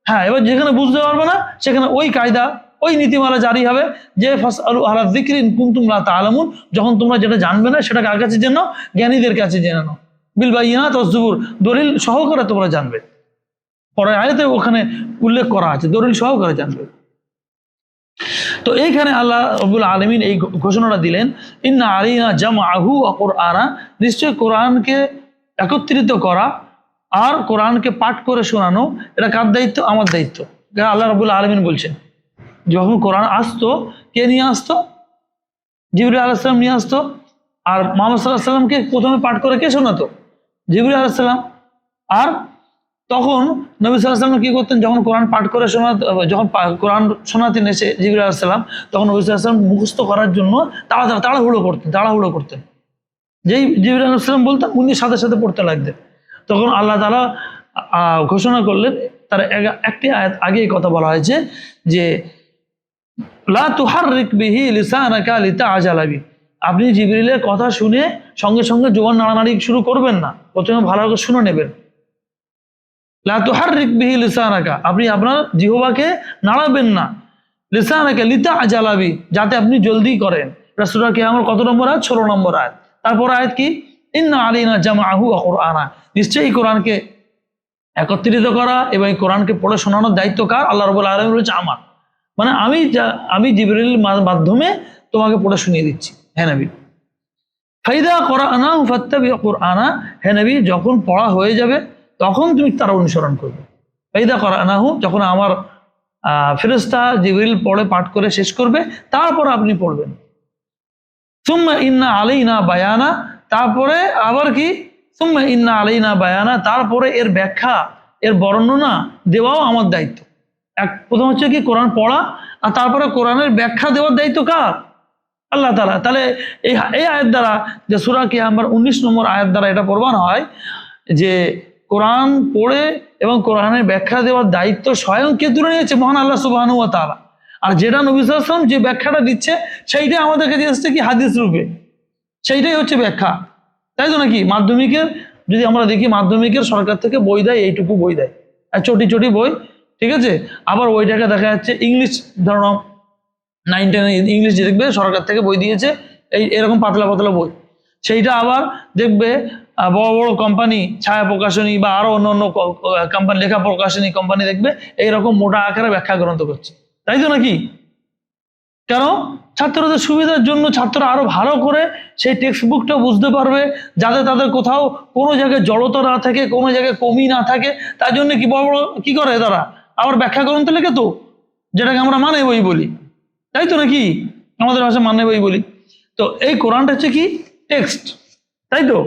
হ্যাঁ, এবার যেখানে বুঝতে পারবে না সেখানে ওই কায়দা, ওই নীতিমালা জারি হবে যে ফাসআলু আহলা যিকরি ইন কুনতুম লা তা'লামুন, যখন তোমরা যেটা জানবে না সেটা কার কাছে জেনো? জ্ঞানীদের কাছে জেনে নাও। বিল বাইয়িনাত ওয়াজ জুবুর, দলিল সহকারে তোমরা জানবে। পরের আয়াতে ওখানে উল্লেখ করা আছে দলিল সহকারে জানবে। তো এইখানে আল্লাহ রাব্বুল আলামিন এই ঘোষণাটা দিলেন, ইন্না আলাইনা জামআহু ওয়া কুরআনা, নিশ্চয় কোরআনকে একত্রিত করা আর কোরআনকে পাঠ করে শোনানো, এটা কার দায়িত্ব? আমার দায়িত্ব। আল্লাহ রাব্বুল আলামিন বলছেন, যখন কোরআন আসতো কে নিয়ে আসতো? জিবরিল আলাইহিস সালাম নিয়ে আসতো। আর মুহাম্মদ সাল্লাল্লাহু আলাইহি সাল্লামকে প্রথমে পাঠ করে কে শোনাতো? জিবরিল আলাইহিস সালাম। আর তখন নবী সাল্লাল্লাহু আলাইহি সাল্লাম কি করতেন? যখন কোরআন পাঠ করে যখন কোরআন শোনাতেন এসে জিবরিল আলাইহিস সালাম, তখন নবী সাল্লাল্লাহু আলাইহি সাল্লাম মুখস্থ করার জন্য তাড়াহুড়ো করতেন। যেই জিবরিল আলাইহিস সালাম বলতেন উনি সাথে সাথে পড়তে লাগতেন। তখন আল্লাহ তাআলা ঘোষণা করলেন, তার একটি আয়াত আগে কথা বলা হয়েছে যে লা তুহাররিক বিহি লিসানাকা লিতাআজালা বি, আপনি জিবরিলের কথা শুনে সঙ্গে সঙ্গে জবান নাড়ানাড়ি শুরু করবেন না, প্রথমে ভালো করে শুনে নেবেন। লা তুহাররিক বিহি লিসানাকা, আপনি আপনার জিহ্বাকে নাড়াবেন না, লিসানাকা লিতাআজালা বি, যাতে আপনি জলদি করেন। এটা সূরা কিয়ামত কত নম্বর আয়াত? 16 নম্বর আয়াত। তারপর আয়াত কি? ইন্না আলাইনা জামআহু ওয়া কুরআনা, নিশ্চয়ই কোরআনকে একত্রিত করা এবং কোরআনকে পড়ে শোনানোর দায়িত্ব কার? আল্লাহ রাব্বুল আলামিন বলেছে আমার। মানে আমি জিবরিলের মাধ্যমে তোমাকে পড়ে শুনিয়ে দিচ্ছি। হ্যাঁ নবী, ফাইদা করানাহু ফাত্তাবি কুরআনা, হে নবী যখন পড়া হয়ে যাবে তখন তুমি তার অনুসরণ করবে। ফাইদা করানাহু, যখন আমার ফেরেশতা জিবরিল পড়ে পাঠ করে শেষ করবে তারপর আপনি পড়বেন। সুম্মা ইন্না আলাইনা বায়ানা, তারপরে আবার কি? সুম্মা ইন্না আলাইনা বায়ানা, তারপরে এর ব্যাখ্যা, এর বর্ণনা দেওয়াও আমার দায়িত্ব। প্রথম হচ্ছে কি কোরআন পড়া, আর তারপরে কোরআনের ব্যাখ্যা দেওয়ার দায়িত্ব কার? আল্লাহ তাআলা। তাহলে এই আয়াত দ্বারা, যে সূরা কিয়ামত 19 নম্বর আয়াত দ্বারা এটা প্রমাণ হয় যে কোরআন পড়ে এবং কোরআনের ব্যাখ্যা দেওয়ার দায়িত্ব স্বয়ং কে তুলে নিয়েছে? মহান আল্লাহ সুবহানাহু ওয়া তাআলা। আর যেটা নবী সাল্লাল্লাহু আলাইহি ওয়াসাল্লাম যে ব্যাখ্যাটা দিচ্ছে সেইটাই আমাদের কাছে এসছে কি হাদিস রূপে, সেইটাই হচ্ছে ব্যাখ্যা, তাই তো নাকি? মাধ্যমিকের যদি আমরা দেখি, মাধ্যমিকের সরকার থেকে বই দেয়, এইটুকু বই দেয়, আর চটি চটি বই, ঠিক আছে। আবার ওইটাকে দেখা যাচ্ছে ইংলিশ, ধরো 9, 10 ইংলিশ দেখবে সরকার থেকে বই দিয়েছে, এরকম পাতলা পাতলা বই, সেইটা আবার দেখবে বড় বড় কোম্পানি, ছায়া প্রকাশনী বা আরো অন্য অন্য কোম্পানি, লেখা প্রকাশনী কোম্পানি দেখবে এইরকম মোটা আকারে ব্যাখ্যা গ্রন্থ করছে, তাই তো নাকি? কেন? ছাত্রদের সুবিধার জন্য, ছাত্ররা আরো ভালো করে সেই টেক্সট বুকটা বুঝতে পারবে, যাতে তাদের কোথাও কোনো জায়গায় জড়তা না থাকে, কোনো জায়গায় কমি না থাকে। তার জন্য কি বড় বড় কি করে তারা আবার ব্যাখ্যা গ্রন্থ লেখে, তো যেটাকে আমরা মানে বই বলি, তাই তো নাকি? আমাদের ভাষায় মানে বই বলি। তো এই কোরআনটা হচ্ছে কি টেক্সট, তাই তো?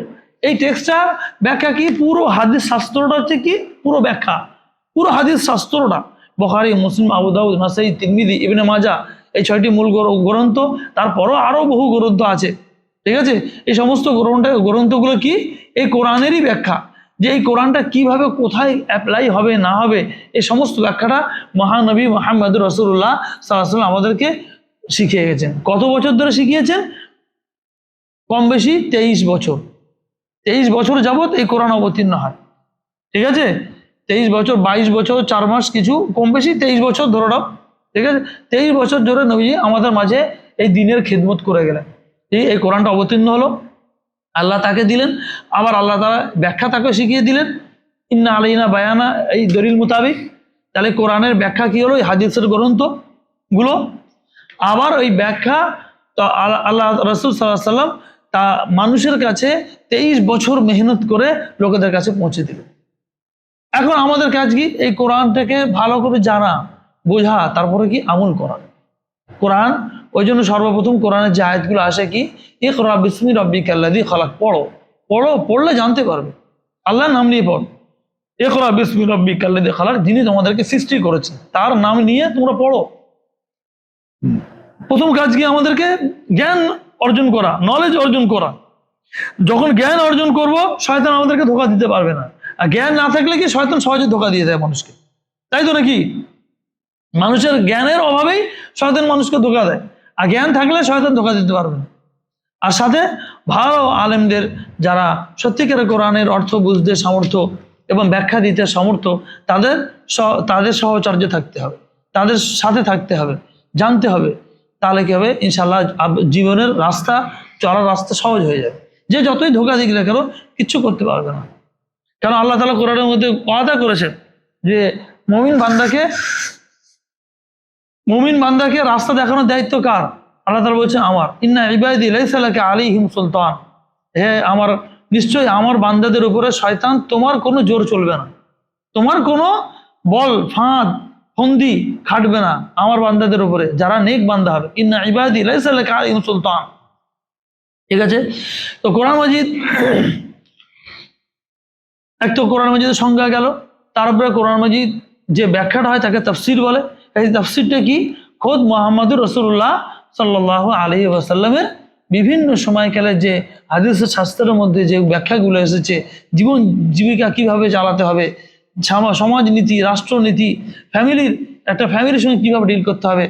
এই টেক্সটটা ব্যাখ্যা কি, পুরো হাদিস শাস্ত্রটা হচ্ছে কি পুরো ব্যাখ্যা, পুরো হাদিস শাস্ত্রটা। বুখারী, মুসলিম, আবু দাউদ, নাসাই, তিরমিজি, ইবনে মাজাহ, এই 6টি মূল গ্রন্থ, তারপরও আরো বহু গ্রন্থ আছে, ঠিক আছে। এই সমস্ত গ্রন্থগুলো কি এই কোরআনেরই ব্যাখ্যা, যে এই কোরআনটা কিভাবে কোথায় অ্যাপ্লাই হবে না হবে, এই সমস্ত ব্যাখ্যাটা মহানবী মুহাম্মদুর রাসূলুল্লাহ সাল্লাল্লাহু আলাইহি ওয়াসাল্লাম আমাদেরকে শিখিয়ে গেছেন। কত বছর ধরে শিখিয়েছেন? কম বেশি 23 বছর। 23 বছর যাবত এই কোরআন অবতীর্ণ হয়, ঠিক আছে। 23 বছর, 22 বছর 4 মাস কিছু কম বেশি, 23 বছর ধরে নাও, ঠিক আছে। 23 বছর ধরে নবী আমাদের মাঝে এই দিনের খিদমত করে গেলেন। এই কোরআনটা অবতীর্ণ হলো, আল্লাহ তাকে দিলেন, আবার আল্লাহ তাআলা ব্যাখ্যা তাকে শিখিয়ে দিলেন, ইন্না আলাইনা বায়ানা, এই দলিল মোতাবেক। তাহলে কোরআনের ব্যাখ্যা কি হলো? এই হাদিসের গ্রন্থগুলো। আবার ওই ব্যাখ্যা তো আল্লাহ রাসূল সাল্লাল্লাহু আলাইহি ওয়াসাল্লাম তা মানুষের কাছে 23 বছর মেহনত করে লোকেদের কাছে পৌঁছে দিল। এখন আমাদের কাজ কি? এই কোরআনটাকে ভালো করে জানা, বোঝা, তারপরে কি আমল করা। কোরআন, ওই জন্য সর্বপ্রথম কোরআনের যে আয়াতগুলো আসে কি, ইকরা বিসমি রাব্বিকাল্লাযী খালাক, পড়ো, পড়ো, পড়লে জানতে পারবে, আল্লাহর নাম নিয়ে পড়ো। ইকরা বিসমি রাব্বিকাল্লাযী খালাক, যিনি তোমাদেরকে সৃষ্টি করেছেন তার নাম নিয়ে তোমরা পড়ো। প্রথম কাজ কি? আমাদেরকে জ্ঞান অর্জন করা, নলেজ অর্জন করা। যখন জ্ঞান অর্জন করব, শয়তান আমাদেরকে ধোঁকা দিতে পারবে না। আর জ্ঞান না থাকলে কি, শয়তান সহজে ধোঁকা দিয়ে দেয় মানুষকে, তাই তো নাকি? মানুষের জ্ঞানের অভাবেই শয়তান মানুষকে ধোঁকা দেয়, আর জ্ঞান থাকলে শয়তান ধোঁকা দিতে পারবে না। আর সাথে ভালো আলেমদের, যারা সত্যিকারের কোরআনের অর্থ বুঝতে সামর্থ্য এবং ব্যাখ্যা দিতে সামর্থ্য, তাদের সহচর্যে থাকতে হবে, তাদের সাথে থাকতে হবে, জানতে হবে। তাহলে কি হবে? ইনশাআল্লাহ জীবনের রাস্তা, চলার রাস্তা সহজ হয়ে যাবে। যে যতই ধোঁকা দিক না কেন, কিচ্ছু করতে পারবে না। কারণ আল্লাহ তাআলা কোরআনের মধ্যে ওয়াদা করেছেন যে মুমিন বান্দাকে রাস্তা দেখানোর দায়িত্ব কার? আল্লাহ তাআলা বলছেন আমার। ইন্না ইবাদি লাইসা লাকা আলাইহিম সুলতান, হে আমার, নিশ্চয়ই আমার বান্দাদের উপরে শয়তান তোমার কোনো জোর চলবে না, তোমার কোনো বল ফাঁদ ফন্দি খাটবে না আমার বান্দাদের উপরে, যারা নেক বান্দা হবে। ইন্না ইবাদি লাইসা লাকা আলাইহিম সুলতান, ঠিক আছে। তো কোরআন মাজিদ, এক তো কোরআন মাজিদের সংজ্ঞা গেল, তারপরে কোরআন মাজিদ যে ব্যাখ্যাটা হয় তাকে তাফসির বলে। এই তাফসিরটা কি? খোদ মুহাম্মদুর রাসূলুল্লাহ সাল্লাল্লাহু আলাইহি ওয়াসাল্লামের বিভিন্ন সময়কালে যে হাদিসের শাস্ত্রের মধ্যে যে ব্যাখ্যাগুলো এসেছে, জীবন জীবিকা কিভাবে চালাতে হবে, সমাজনীতি, রাষ্ট্রনীতি, একটা ফ্যামিলির সঙ্গে কিভাবে ডিল করতে হবে,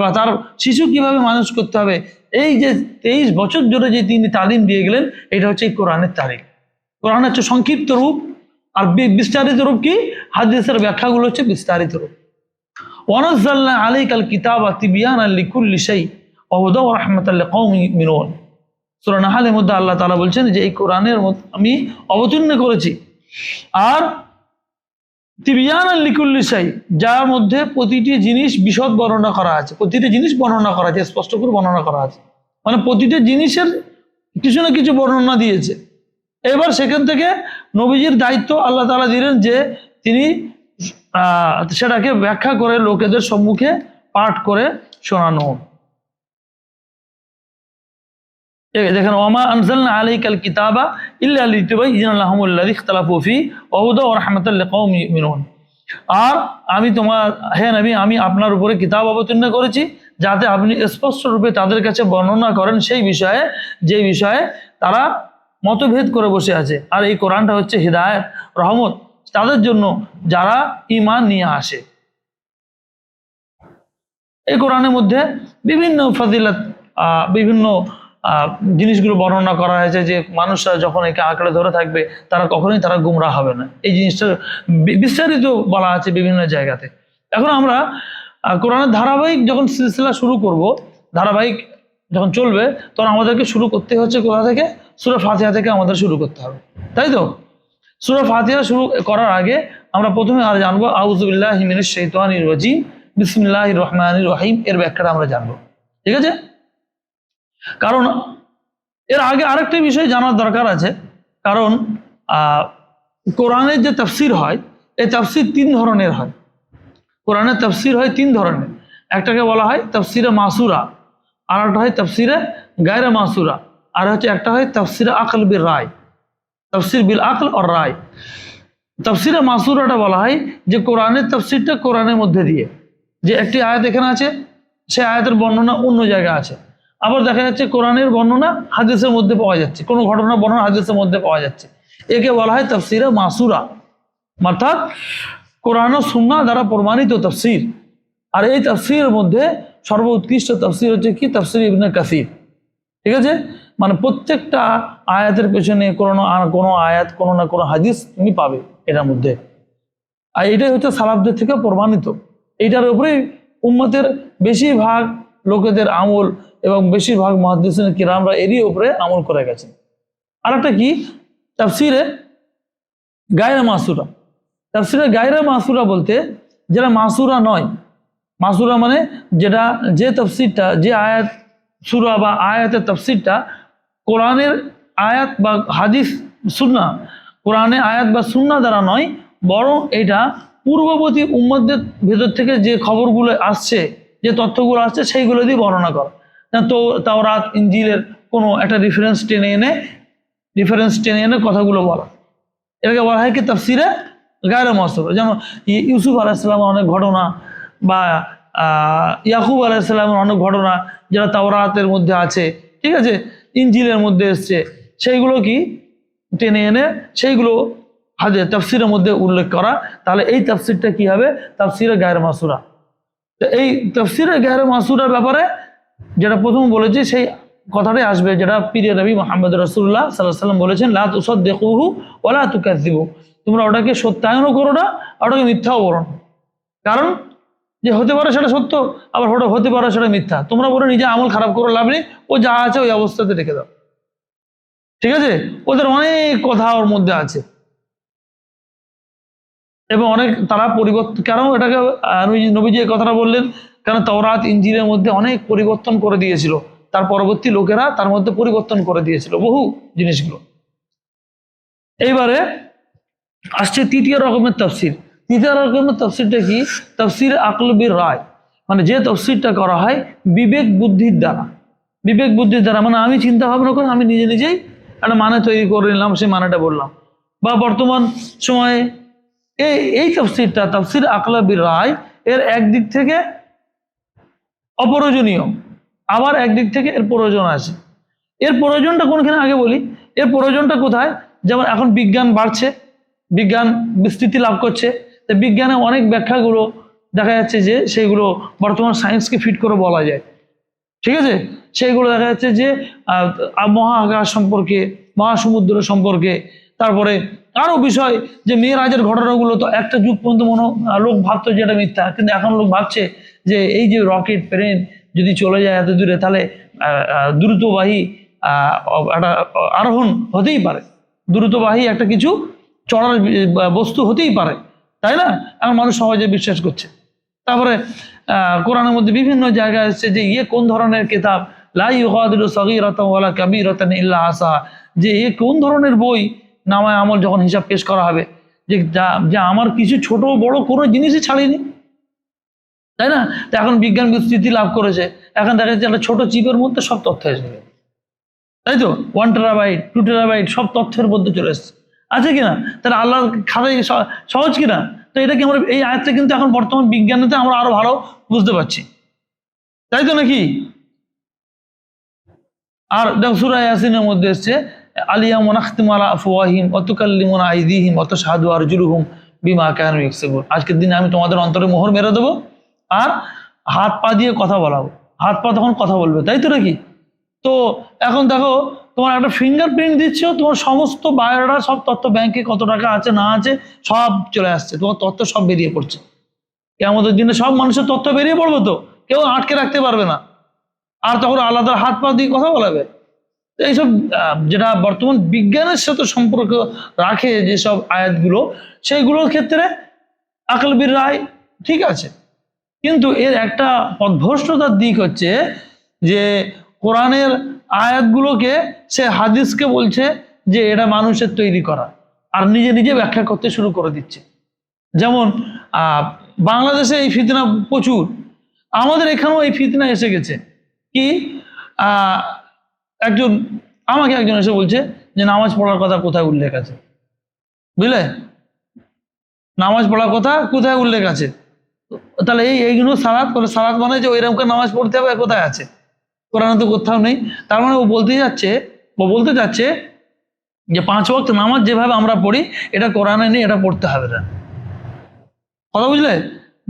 বা তার শিশু কিভাবে মানুষ করতে হবে, এই যে 23 বছর ধরে যে তিনি তালিম দিয়ে গেলেন, এটা হচ্ছে এই কোরআনের তালিম। কোরআন হচ্ছে সংক্ষিপ্ত রূপ, আর বিস্তারিত রূপ কি? হাদিসের ব্যাখ্যাগুলো হচ্ছে বিস্তারিত রূপ। ওয়ানাজ্জালনা আলাইকাল কিতাবা তিবয়ানাল লিকুল্লি শাই ওয়া হুদাও ওয়া রাহমাতাল লিকাওমিন ইউমিনুন। সূরা নাহলের মধ্যে আল্লাহ তাআলা বলছেন যে এই কোরআনের মধ্যে আমি অবতীর্ণ করেছি, আর তিবয়ানাল লিকুল্লি শাই, যার মধ্যে প্রতিটি জিনিস বিশদ বর্ণনা করা আছে, প্রতিটি জিনিস বর্ণনা করা আছে, স্পষ্ট করে বর্ণনা করা আছে, মানে প্রতিটি জিনিসের কিছু না কিছু বর্ণনা দিয়েছে। এবার সেখান থেকে নবীজির দায়িত্ব আল্লাহ তাআলা দিলেন যে তিনি সেটাকে ব্যাখ্যা করে লোকেদের সম্মুখে পাঠ করে শোনানো। দেখেন, ওয়ামা আনজালনা আলাইকাল কিতাবা ইল্লা লিতুবাইয়িনা লাহুমুল্লাযী ইখতালাফু ফীহি ওয়া হুদাও ওয়া রাহমাতাল লিকাওমিন ইউমিনুন। আর আমি হে নবী, আমি আপনার উপরে কিতাব অবতীর্ণ করেছি যাতে আপনি স্পষ্ট রূপে তাদের কাছে বর্ণনা করেন সেই বিষয়ে যে বিষয়ে তারা মতভেদ করে বসে আছে। আর এই কোরআনটা হচ্ছে হিদায়াত, রহমত তাদের জন্য যারা ঈমান নিয়ে আসে। এই কোরআনের মধ্যে বিভিন্ন ফজিলত, বিভিন্ন জিনিসগুলো বর্ণনা করা হয়েছে যে মানুষরা যখন একে আঁকড়ে ধরে থাকবে তারা গুমরাহ হবে না। এই জিনিসটা বিস্তারিত বলা আছে বিভিন্ন জায়গাতে। এখন আমরা কোরআনের ধারাবাহিক যখন সিলসিলা শুরু করব, ধারাবাহিক যখন চলবে, তখন আমাদেরকে শুরু করতে হচ্ছে কোথা থেকে? সূরা ফাতিহা থেকে আমাদের শুরু করতে হবে, তাই তো? সূরা ফাতিহা শুরু করার আগে আমরা প্রথমে আর জানবো আউযু বিল্লাহি মিনাশ শাইতানির রাজিম বিসমিল্লাহির রহমানির রহিম এর ব্যাখ্যাটা আমরা জানবো, ঠিক আছে? কারণ এর আগে আরেকটা বিষয় জানার দরকার আছে। কারণ কোরআনের যে তাফসির হয়, এই তাফসির 3 ধরনের হয়। কোরআনের তাফসির হয় 3 ধরনের। একটাকে বলা হয় তাফসিরে মাসুরা, আর একটা হয় তাফসিরে গায়রে মাসুরা, আর হচ্ছে একটা হয় তাফসিরে আকল বিল রায়, তাফসির বিল আকল আর রায়। তাফসিরে মাসুরাটা বলা হয় যে কোরআনের তাফসিরটা কোরআনের মধ্যে দিয়ে, যে একটি আয়াত এখানে আছে, সে আয়াতের বর্ণনা অন্য জায়গায় আছে। আবার দেখা যাচ্ছে কোরআনের বর্ণনা হাদিসের মধ্যে পাওয়া যাচ্ছে, কোনো ঘটনা বর্ণনা হাদিসের মধ্যে পাওয়া যাচ্ছে, একে বলা হয় তাফসিরে মাসুরা, অর্থাৎ কোরআন ও সুন্নাহ দ্বারা প্রমাণিত তাফসির। আর এই তাফসিরের মধ্যে সর্বোৎকৃষ্ট তাফসির হচ্ছে কি? তাফসির ইবনে কাসির, ঠিক আছে? মানে প্রত্যেকটা আয়াতের পেছনে কোনো আয়াত, কোনো না কোনো হাদিস তুমি পাবে এটার মধ্যে। আর এটাই হচ্ছে সালাফদের থেকে প্রমাণিত। এইটার উপরেই উম্মতের বেশিরভাগ লোকেদের আমল এবং বেশিরভাগ মুহাদ্দিসিন কিরামরা এরই উপরে আমল করে গেছেন। আর একটা কি? তাফসিরে গায়রে মাসুরা। তাফসিরে গায়রে মাসুরা বলতে যেটা মাসুরা নয়, মাসুরা মানে যেটা, যে তাফসিরটা, যে আয়াত সূরা বা আয়াতের তাফসিরটা কোরআনের আয়াত বা হাদিস সুন্নাহ, কোরআনে আয়াত বা সুন্নাহ দ্বারা নয়, বরং এটা পূর্ববর্তী উম্মতদের ভেতর থেকে যে খবরগুলো আসছে, যে তথ্যগুলো আসছে, সেইগুলো দিয়ে বর্ণনা করা। তো তাওরাত ইনজিলের কোনো একটা রেফারেন্স টেনে এনে কথাগুলো বলা, এটাকে বলা হয় কি? তাফসিরে গায়রে মাসুরা। যেমন ইউসুফ আলাইহিস সালামের অনেক ঘটনা বা ইয়াকুব আলাইহিস সালামের অনেক ঘটনা যেটা তাওরাতের মধ্যে আছে, ঠিক আছে, ইনজিলের মধ্যে এসছে, সেইগুলো কি টেনে এনে সেইগুলো তাফসিরের মধ্যে উল্লেখ করা। তাহলে এই তাফসিরটা কি হবে? তাফসিরে গায়রে মাসুরা। তো এই তাফসিরে গায়রে মাসুরার ব্যাপারে যেটা প্রথম বলেছি, সেই কথাটাই আসবে যেটা প্রিয় নবী মুহাম্মদ রাসূলুল্লাহ সাল্লাল্লাহু আলাইহি ওয়াসাল্লাম বলেছেন, লা তুসাদ্দিকুহু ওয়া লা তুকাযযিবু। তোমরা ওটাকে সত্যায়নও করো না, ওটাকে মিথ্যাও বলো না। কারণ যে হতে পারে সেটা সত্য, আবার হতে পারে সেটা মিথ্যা। তোমরা বলে নিজে আমল খারাপ করে লাভ নেই, ও যা আছে ওই অবস্থাতে রেখে দাও, ঠিক আছে? ওদের অনেক কথা ওর মধ্যে আছে এবং অনেক তারা পরিবর্তন। কারণ এটাকে নবীজি এই কথাটা বললেন কারণ তাওরাত ইনজিলের মধ্যে অনেক পরিবর্তন করে দিয়েছিল, তার পরবর্তী লোকেরা তার মধ্যে পরিবর্তন করে দিয়েছিল বহু জিনিসগুলো। এইবারে আসছে তৃতীয় রকমের তাফসির। তৃতীয় রকমের তাফসিরটা কি? তাফসির আকল বিল রায়, মানে যে তাফসিরটা করা হয় বিবেক বুদ্ধির দ্বারা। বিবেক বুদ্ধির দ্বারা মানে আমি চিন্তা ভাবনা করে আমি নিজেই একটা মানে তৈরি করে নিলাম, সেই মানেটা বললাম। বা বর্তমান সময়ে এই তাফসিরটা, তাফসির আকল বিল রায়, এর একদিক থেকে অপ্রয়োজনীয়, আবার একদিক থেকে এর প্রয়োজন আছে। এর প্রয়োজনটা কোনখানে আগে বলি। এর প্রয়োজনটা কোথায়? যেমন এখন বিজ্ঞান বাড়ছে, বিজ্ঞান বিস্তৃতি লাভ করছে, তো বিজ্ঞানে অনেক ব্যাখ্যাগুলো দেখা যাচ্ছে যে সেইগুলো বর্তমান সায়েন্সকে ফিট করে বলা যায়, ঠিক আছে? সেইগুলো দেখা যাচ্ছে যে মহাকাশ সম্পর্কে, মহাসমুদ্র সম্পর্কে, তারপরে আরও বিষয় যে মেয়েরাজের ঘটনাগুলো, তো একটা যুগ পর্যন্ত লোক ভাবতো যে এটা মিথ্যা, কিন্তু এখন লোক ভাবছে যে এই যে রকেট প্লেন যদি চলে যায় এত দূরে, তাহলে দ্রুতবাহী একটা আরোহণ হতেই পারে, দ্রুতবাহী একটা কিছু চড়ার বস্তু হতেই পারে, তাই না? এখন মানুষ সহজে বিশ্বাস করছে। তারপরে কোরআনের মধ্যে বিভিন্ন জায়গায় এসছে যে কোন ধরনের কিতাব, লা ইউগাদিরু সাগীরাতান ওয়ালা কাবীরাতান ইল্লা আহসাহা, যে কোন ধরনের বই, নামায় আমল যখন হিসাব পেশ করা হবে, যে যা আমার কিছু ছোট বড় কোনো জিনিসই ছাড়িনি, তাই না? তো এখন বিজ্ঞান বিস্তৃতি লাভ করেছে, এখন দেখা যাচ্ছে একটা ছোট চিপের মধ্যে সব তথ্য এসে যাবে, তাই তো? 1 টেরাবাইট 2 টেরাবাইট সব তথ্যের মধ্যে চলে এসছে, আছে কিনা? তাহলে আল্লাহর খাতায় সহজ কিনা? তো এটা কি আমরা এই আয়াতটা কিন্তু এখন বর্তমান বিজ্ঞানেতে আমরা আরো ভালো বুঝতে পারছি, তাই তো নাকি? আর দেখো সূরা ইয়াসিনের মধ্যে এসছে আলিয়াউমা নাখতিমু আলা আফওয়াহিহিম ওয়া তুকাল্লিমুনা আইদিহিম ওয়া তাশহাদু আরজুলুহুম বিমা কানু ইয়াকসিবুন। আজকের দিনে আমি তোমাদের অন্তরে মোহর মেরে দেবো, আর হাত পা দিয়ে কথা বলাবো, হাত পা তখন কথা বলবে, তাই তো নাকি? তো এখন দেখো তোমার একটা ফিঙ্গারপ্রিন্ট দিচ্ছ, তোমার সমস্ত বায়োডাটা, সব তথ্য, ব্যাংকে কত টাকা আছে না আছে সব চলে আসছে, তোমার তথ্য সব বেরিয়ে পড়ছে। কেয়ামতের দিনে সব মানুষের তথ্য বেরিয়ে পড়বে, তো কেউ আটকে রাখতে পারবে না, আর তখন আলাদা হাত পা দিয়ে কথা বলাবে। এইসব যেটা বর্তমান বিজ্ঞানের সাথে সম্পর্ক রাখে যেসব আয়াতগুলো, সেইগুলোর ক্ষেত্রে আকল বির রায় ঠিক আছে, কিন্তু এর একটা পথভ্রষ্টতার দিক হচ্ছে যে কোরআনের আয়াতগুলোকে সে হাদিসকে বলছে যে এটা মানুষের তৈরি করা, আর নিজে নিজে ব্যাখ্যা করতে শুরু করে দিচ্ছে। যেমন বাংলাদেশে এই ফিতনা প্রচুর, আমাদের এখানেও এই ফিতনা এসে গেছে। কি আমাকে একজন এসে বলছে যে নামাজ পড়ার কথা কোথায় উল্লেখ আছে, বুঝলে? নামাজ পড়ার কথা কোথায় উল্লেখ আছে? তাহলে এইগুলো সালাত, সালাত মানে যে ওইরকম নামাজ পড়তে হবে কোথায় আছে? কোরআনে তো কোথাও নেই। তার মানে ও বলতে যাচ্ছে যে 5 ওয়াক্ত নামাজ যেভাবে আমরা পড়ি এটা কোরআনে নেই, এটা পড়তে হবে না। কথা বুঝলে?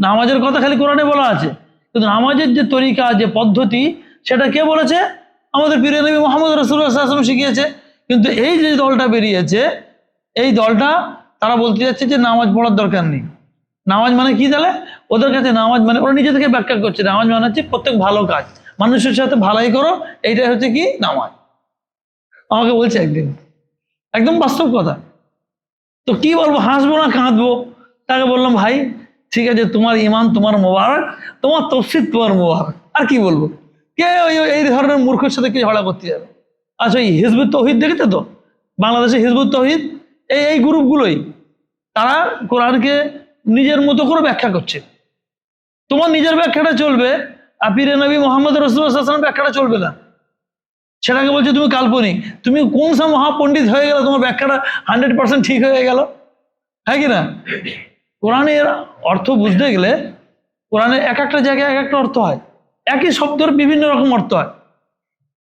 নামাজের কথা খালি কোরআনে বলা আছে, কিন্তু নামাজের যে তরিকা, যে পদ্ধতি, সেটা কে বলেছে? আমাদের প্রিয় নবী মুহাম্মদ রাসূলুল্লাহ সাল্লাল্লাহু আলাইহি ওয়াসাল্লাম শিখিয়েছে। কিন্তু এই যে দলটা বেরিয়েছে, এই দলটা তারা বলতে যাচ্ছে যে নামাজ পড়ার দরকার নেই। নামাজ মানে কি? তাহলে ওদের কাছে নামাজ মানে, ওরা নিজে থেকে ব্যাখ্যা করছে, নামাজ মানে হচ্ছে প্রত্যেক ভালো কাজ, মানুষের সাথে ভালাই করো, এইটাই হচ্ছে কি নামাজ। আমাকে বলছে একদিন, একদম বাস্তব কথা। তো কি বলবো, হাসবো না কাঁদবো? তাকে বললাম, ভাই ঠিক আছে, তোমার ইমান তোমার মোবারক, তোমার তফসির তোমার মোবারক, আর কি বলবো? কে এই ধরনের মূর্খের সাথে কি ঝগড়া করতে যাবে? আচ্ছা, এই হিজবুত তৌহিদ দেখেছো তো, বাংলাদেশে হিজবুত তৌহিদ, এই গ্রুপগুলোই তারা কোরআনকে নিজের মতো করে ব্যাখ্যা করছে। তোমার নিজের ব্যাখ্যাটা চলবে, আর পীরে নবী মুহাম্মদ রাসূলুল্লাহ সাল্লাল্লাহু আলাইহি ওয়াসাল্লামের ব্যাখ্যাটা চলবে না। সেটাকে বলছে তুমি কাল্পনিক, তুমি কোন সব মহাপণ্ডিত হয়ে গেল, তোমার ব্যাখ্যাটা 100% ঠিক হয়ে গেল, হ্যাঁ কি না? কোরআনের অর্থ বুঝতে গেলে কোরআনে এক একটা জায়গায় এক একটা অর্থ হয়, একই শব্দের বিভিন্ন রকম অর্থ হয়।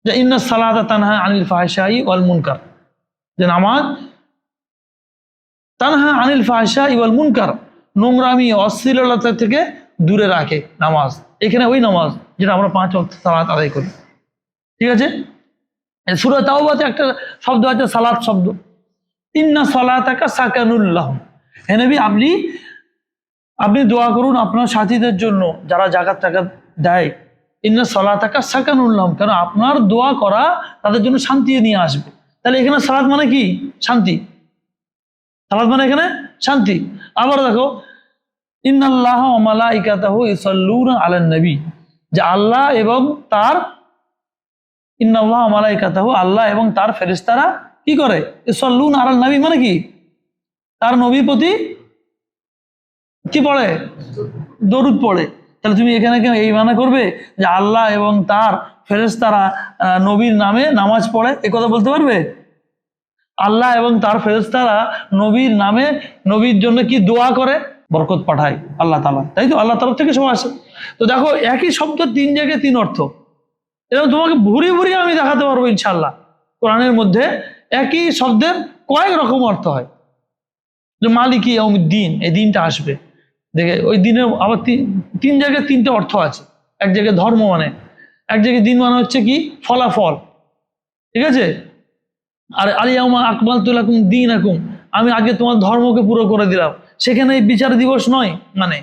যে ইন্নাস সালাতা তানহা আনিল ফাহশাই ওয়াল মুনকার, যে নামাজ তানহা আনিল ফাহশাই ওয়াল মুনকার, নোংরামি অশ্লীলতা থেকে দূরে রাখে নামাজ। এখানে ওই নামাজ যেটা আমরা 5 ওয়াক্ত সালাত আদায় করি, ঠিক আছে? সূরা তাওবাতে একটা শব্দ আছে সালাত শব্দ, ইন্না সালাতাকা সাকানুল লাহুম। হে নবী, আপনি দোয়া করুন আপনার সাথীদের জন্য যারা জাকাত টাকাত দেয়। ইন্না সালাতাকা সাকানুল লাহুম, কারণ আপনার দোয়া করা তাদের জন্য শান্তি নিয়ে আসবে। তাহলে এখানে সালাত মানে কি? শান্তি। সালাত মানে এখানে শান্তি। আবার দেখো, ইন্নাল্লাহা ওয়া মালাইকাতাহু ইউসাল্লুনা আলান নবী, যে আল্লাহ এবং তার, ইন্নাল্লাহা ওয়া মালাইকাতাহু, আল্লাহ এবং তার ফেরেশতারা কি করে? ইউসাল্লুনা আলান নবী মানে কি? তার নবীর প্রতি কি পড়ে? দরুদ পড়ে। তাহলে তুমি এখানে কেন এই মানা করবে যে আল্লাহ এবং তার ফেরেশতারা নবীর নামে নামাজ পড়ে? এ কথা বলতে পারবে? আল্লাহ এবং তার ফেরেশতারা নবীর নামে, নবীর জন্য কি দোয়া করে? বরকত পাঠায় আল্লাহ তাআলা, তাই তো? আল্লাহ তরফ থেকে সব আসে। তো দেখো, একই শব্দ 3 জায়গায় 3 অর্থ, এবং তোমাকে ভুরিয়ে আমি দেখাতে পারবো ইনশাআল্লাহ কোরআনের মধ্যে একই শব্দের কয়েক রকম অর্থ হয়। যে মালিকি ইয়াউমিদ্দিন, এই দিনটা আসবে, দেখে ওই দিনের আবার 3 জায়গায় 3টে অর্থ আছে। এক জায়গায় ধর্ম মানে, এক জায়গায় দিন মানে হচ্ছে কি ফলাফল, ঠিক আছে? আর আলিয়াউমা আকমালতু লাকুম দীনাকুম, আমি আগে তোমার ধর্মকে পুরো করে দিলাম, সেখানে এই বিচার দিবস নয়। মানে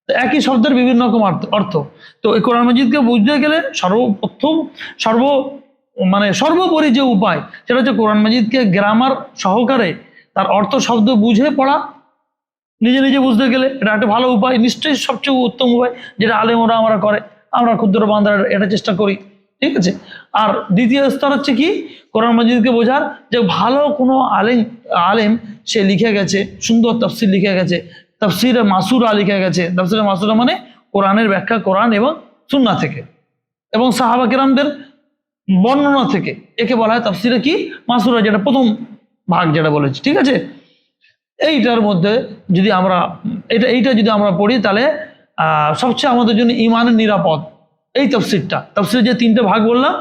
একই শব্দের বিভিন্ন রকম অর্থ। তো এই কোরআন মাজিদকে বুঝতে গেলে সর্বোপরি যে উপায়, সেটা হচ্ছে কোরআন মাজিদকে গ্রামার সহকারে তার অর্থ শব্দ বুঝে পড়া। নিজে নিজে বুঝতে গেলে এটা একটা ভালো উপায়, নিশ্চয়ই সবচেয়ে উত্তম উপায়, যেটা আলেমরা আমরা করে, আমরা ক্ষুদ্র বান্দারা এটা চেষ্টা করি, ঠিক আছে? আর দ্বিতীয় স্তর হচ্ছে কি, কোরআন মাজিদকে বোঝার যে ভালো কোনো আলেম সে লিখে গেছে, সুন্দর তাফসির লিখে গেছে, তাফসিরে মাসুরা লিখে গেছে। তাফসিরে মাসুরা মানে কোরআনের ব্যাখ্যা কোরআন এবং সুন্নাহ থেকে এবং সাহাবা কেরামদের বর্ণনা থেকে, একে বলা হয় তাফসিরে কি মাসুরা, যেটা প্রথম ভাগ যেটা বলেছি, ঠিক আছে? এইটার মধ্যে যদি আমরা এইটা যদি আমরা পড়ি, তাহলে সবচেয়ে আমাদের জন্য ইমানের নিরাপদ এই তাফসিরের যে 3টে ভাগ বললাম,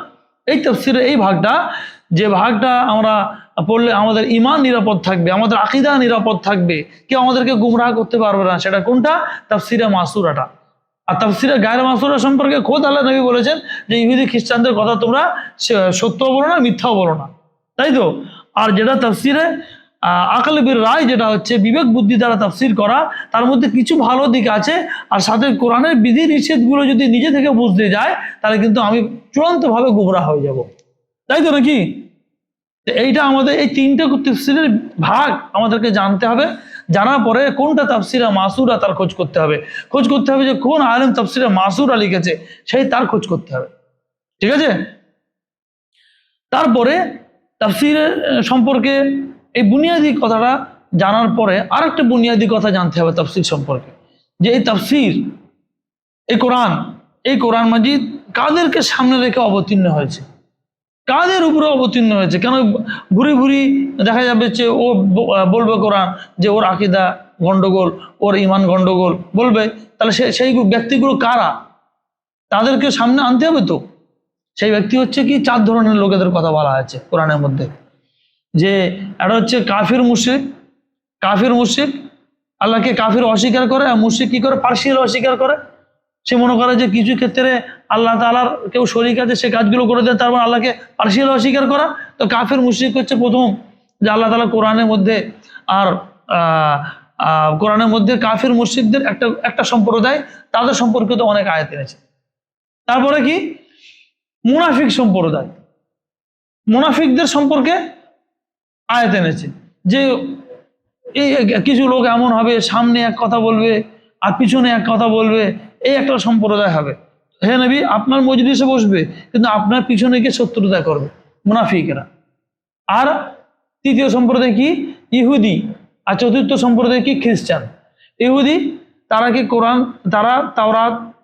এই তাফসিরের এই ভাগটা, যে ভাগটা আমরা পড়লে আমাদের ইমান নিরাপদ থাকবে, আমাদের আকীদা নিরাপদ থাকবে, কেউ আমাদেরকে গুমরাহ করতে পারবে না, সেটা কোনটা? তাফসিরে মাসুরাটা। আর তাফসিরে গায়রে মাসুরা সম্পর্কে খোদ আল্লাহ নবী বলেছেন যে ইহুদি খ্রিস্টানদের কথা তোমরা সত্যও বলো না, মিথ্যাও বলো না, তাই তো। আর যেটা তাফসিরে আকল বির রায়, যেটা হচ্ছে বিবেক বুদ্ধি দ্বারা তাফসির করা, তার মধ্যে কিছু ভালো দিক আছে। আর সাথে কোরআনের বিধি নিষেধগুলো যদি নিজে থেকে বুঝতে যায়, তাহলে কিন্তু আমি চূড়ান্তভাবে গুমরাহ হয়ে যাব, তাই তো নাকি? এইটা আমাদের এই তিনটা তাফসিরের ভাগ আমাদেরকে জানতে হবে। জানার পরে কোনটা তাফসিরে মাসুরা তার খোঁজ করতে হবে, খোঁজ করতে হবে যে কোন আলেম তাফসিরে মাসুরা লিখেছে, সেই তার খোঁজ করতে হবে, ঠিক আছে? তারপরে তাফসিরের সম্পর্কে এই বুনিয়াদি কথাটা জানার পরে আরেকটা বুনিয়াদি কথা জানতে হবে তাফসির সম্পর্কে, যে এই তাফসির, এই কোরআন মাজিদ কাদেরকে সামনে রেখে অবতীর্ণ হয়েছে, কাদের উপরে অবতীর্ণ হয়েছে। কেন ভুরি ভুরি দেখা যাবে যে ও বলবে কোরআন যে ওর আকীদা গন্ডগোল, ওর ঈমান গন্ডগোল বলবে, তাহলে সেই ব্যক্তিগুলো কারা, তাদেরকে সামনে আনতে হবে। তো সেই ব্যক্তি হচ্ছে কি, 4 ধরনের লোকেদের কথা বলা আছে কোরআনের মধ্যে। যে এটা হচ্ছে কাফির মুশরিক, আল্লাহকে কাফির অস্বীকার করে, আর মুশরিক কি করে, পার্সিয়াল অস্বীকার করে। সে মনে করে যে কিছু ক্ষেত্রে আল্লাহ তাআলার কেউ শরীক আছে, সে কাজগুলো করে দেয়, তারপর আল্লাহকে পার্সিয়াল অস্বীকার করা। তো কাফির মুশরিক হচ্ছে প্রথম, যে আল্লাহ তাআলা কোরআনের মধ্যে, আর কোরআনের মধ্যে কাফির মুশরিকদের একটা সম্প্রদায়, তাদের সম্পর্কে তো অনেক আয়াত এনেছে। তারপরে কি, মুনাফিক সম্প্রদায়, মুনাফিকদের সম্পর্কে আয়াত এনেছে, যে এই কিছু লোক এমন হবে, সামনে এক কথা বলবে আর পিছনে এক কথা বলবে, এই একটা সম্প্রদায় হবে। হে নবী, আপনার মজলিসে বসবে কিন্তু আপনার পিছনে গিয়ে শত্রুতা করবে, মুনাফিকরা। আর তৃতীয় সম্প্রদায় কি, ইহুদি। আর চতুর্থ সম্প্রদায় কি, খ্রিস্টান। ইহুদি, তারা কি কোরআন, তারা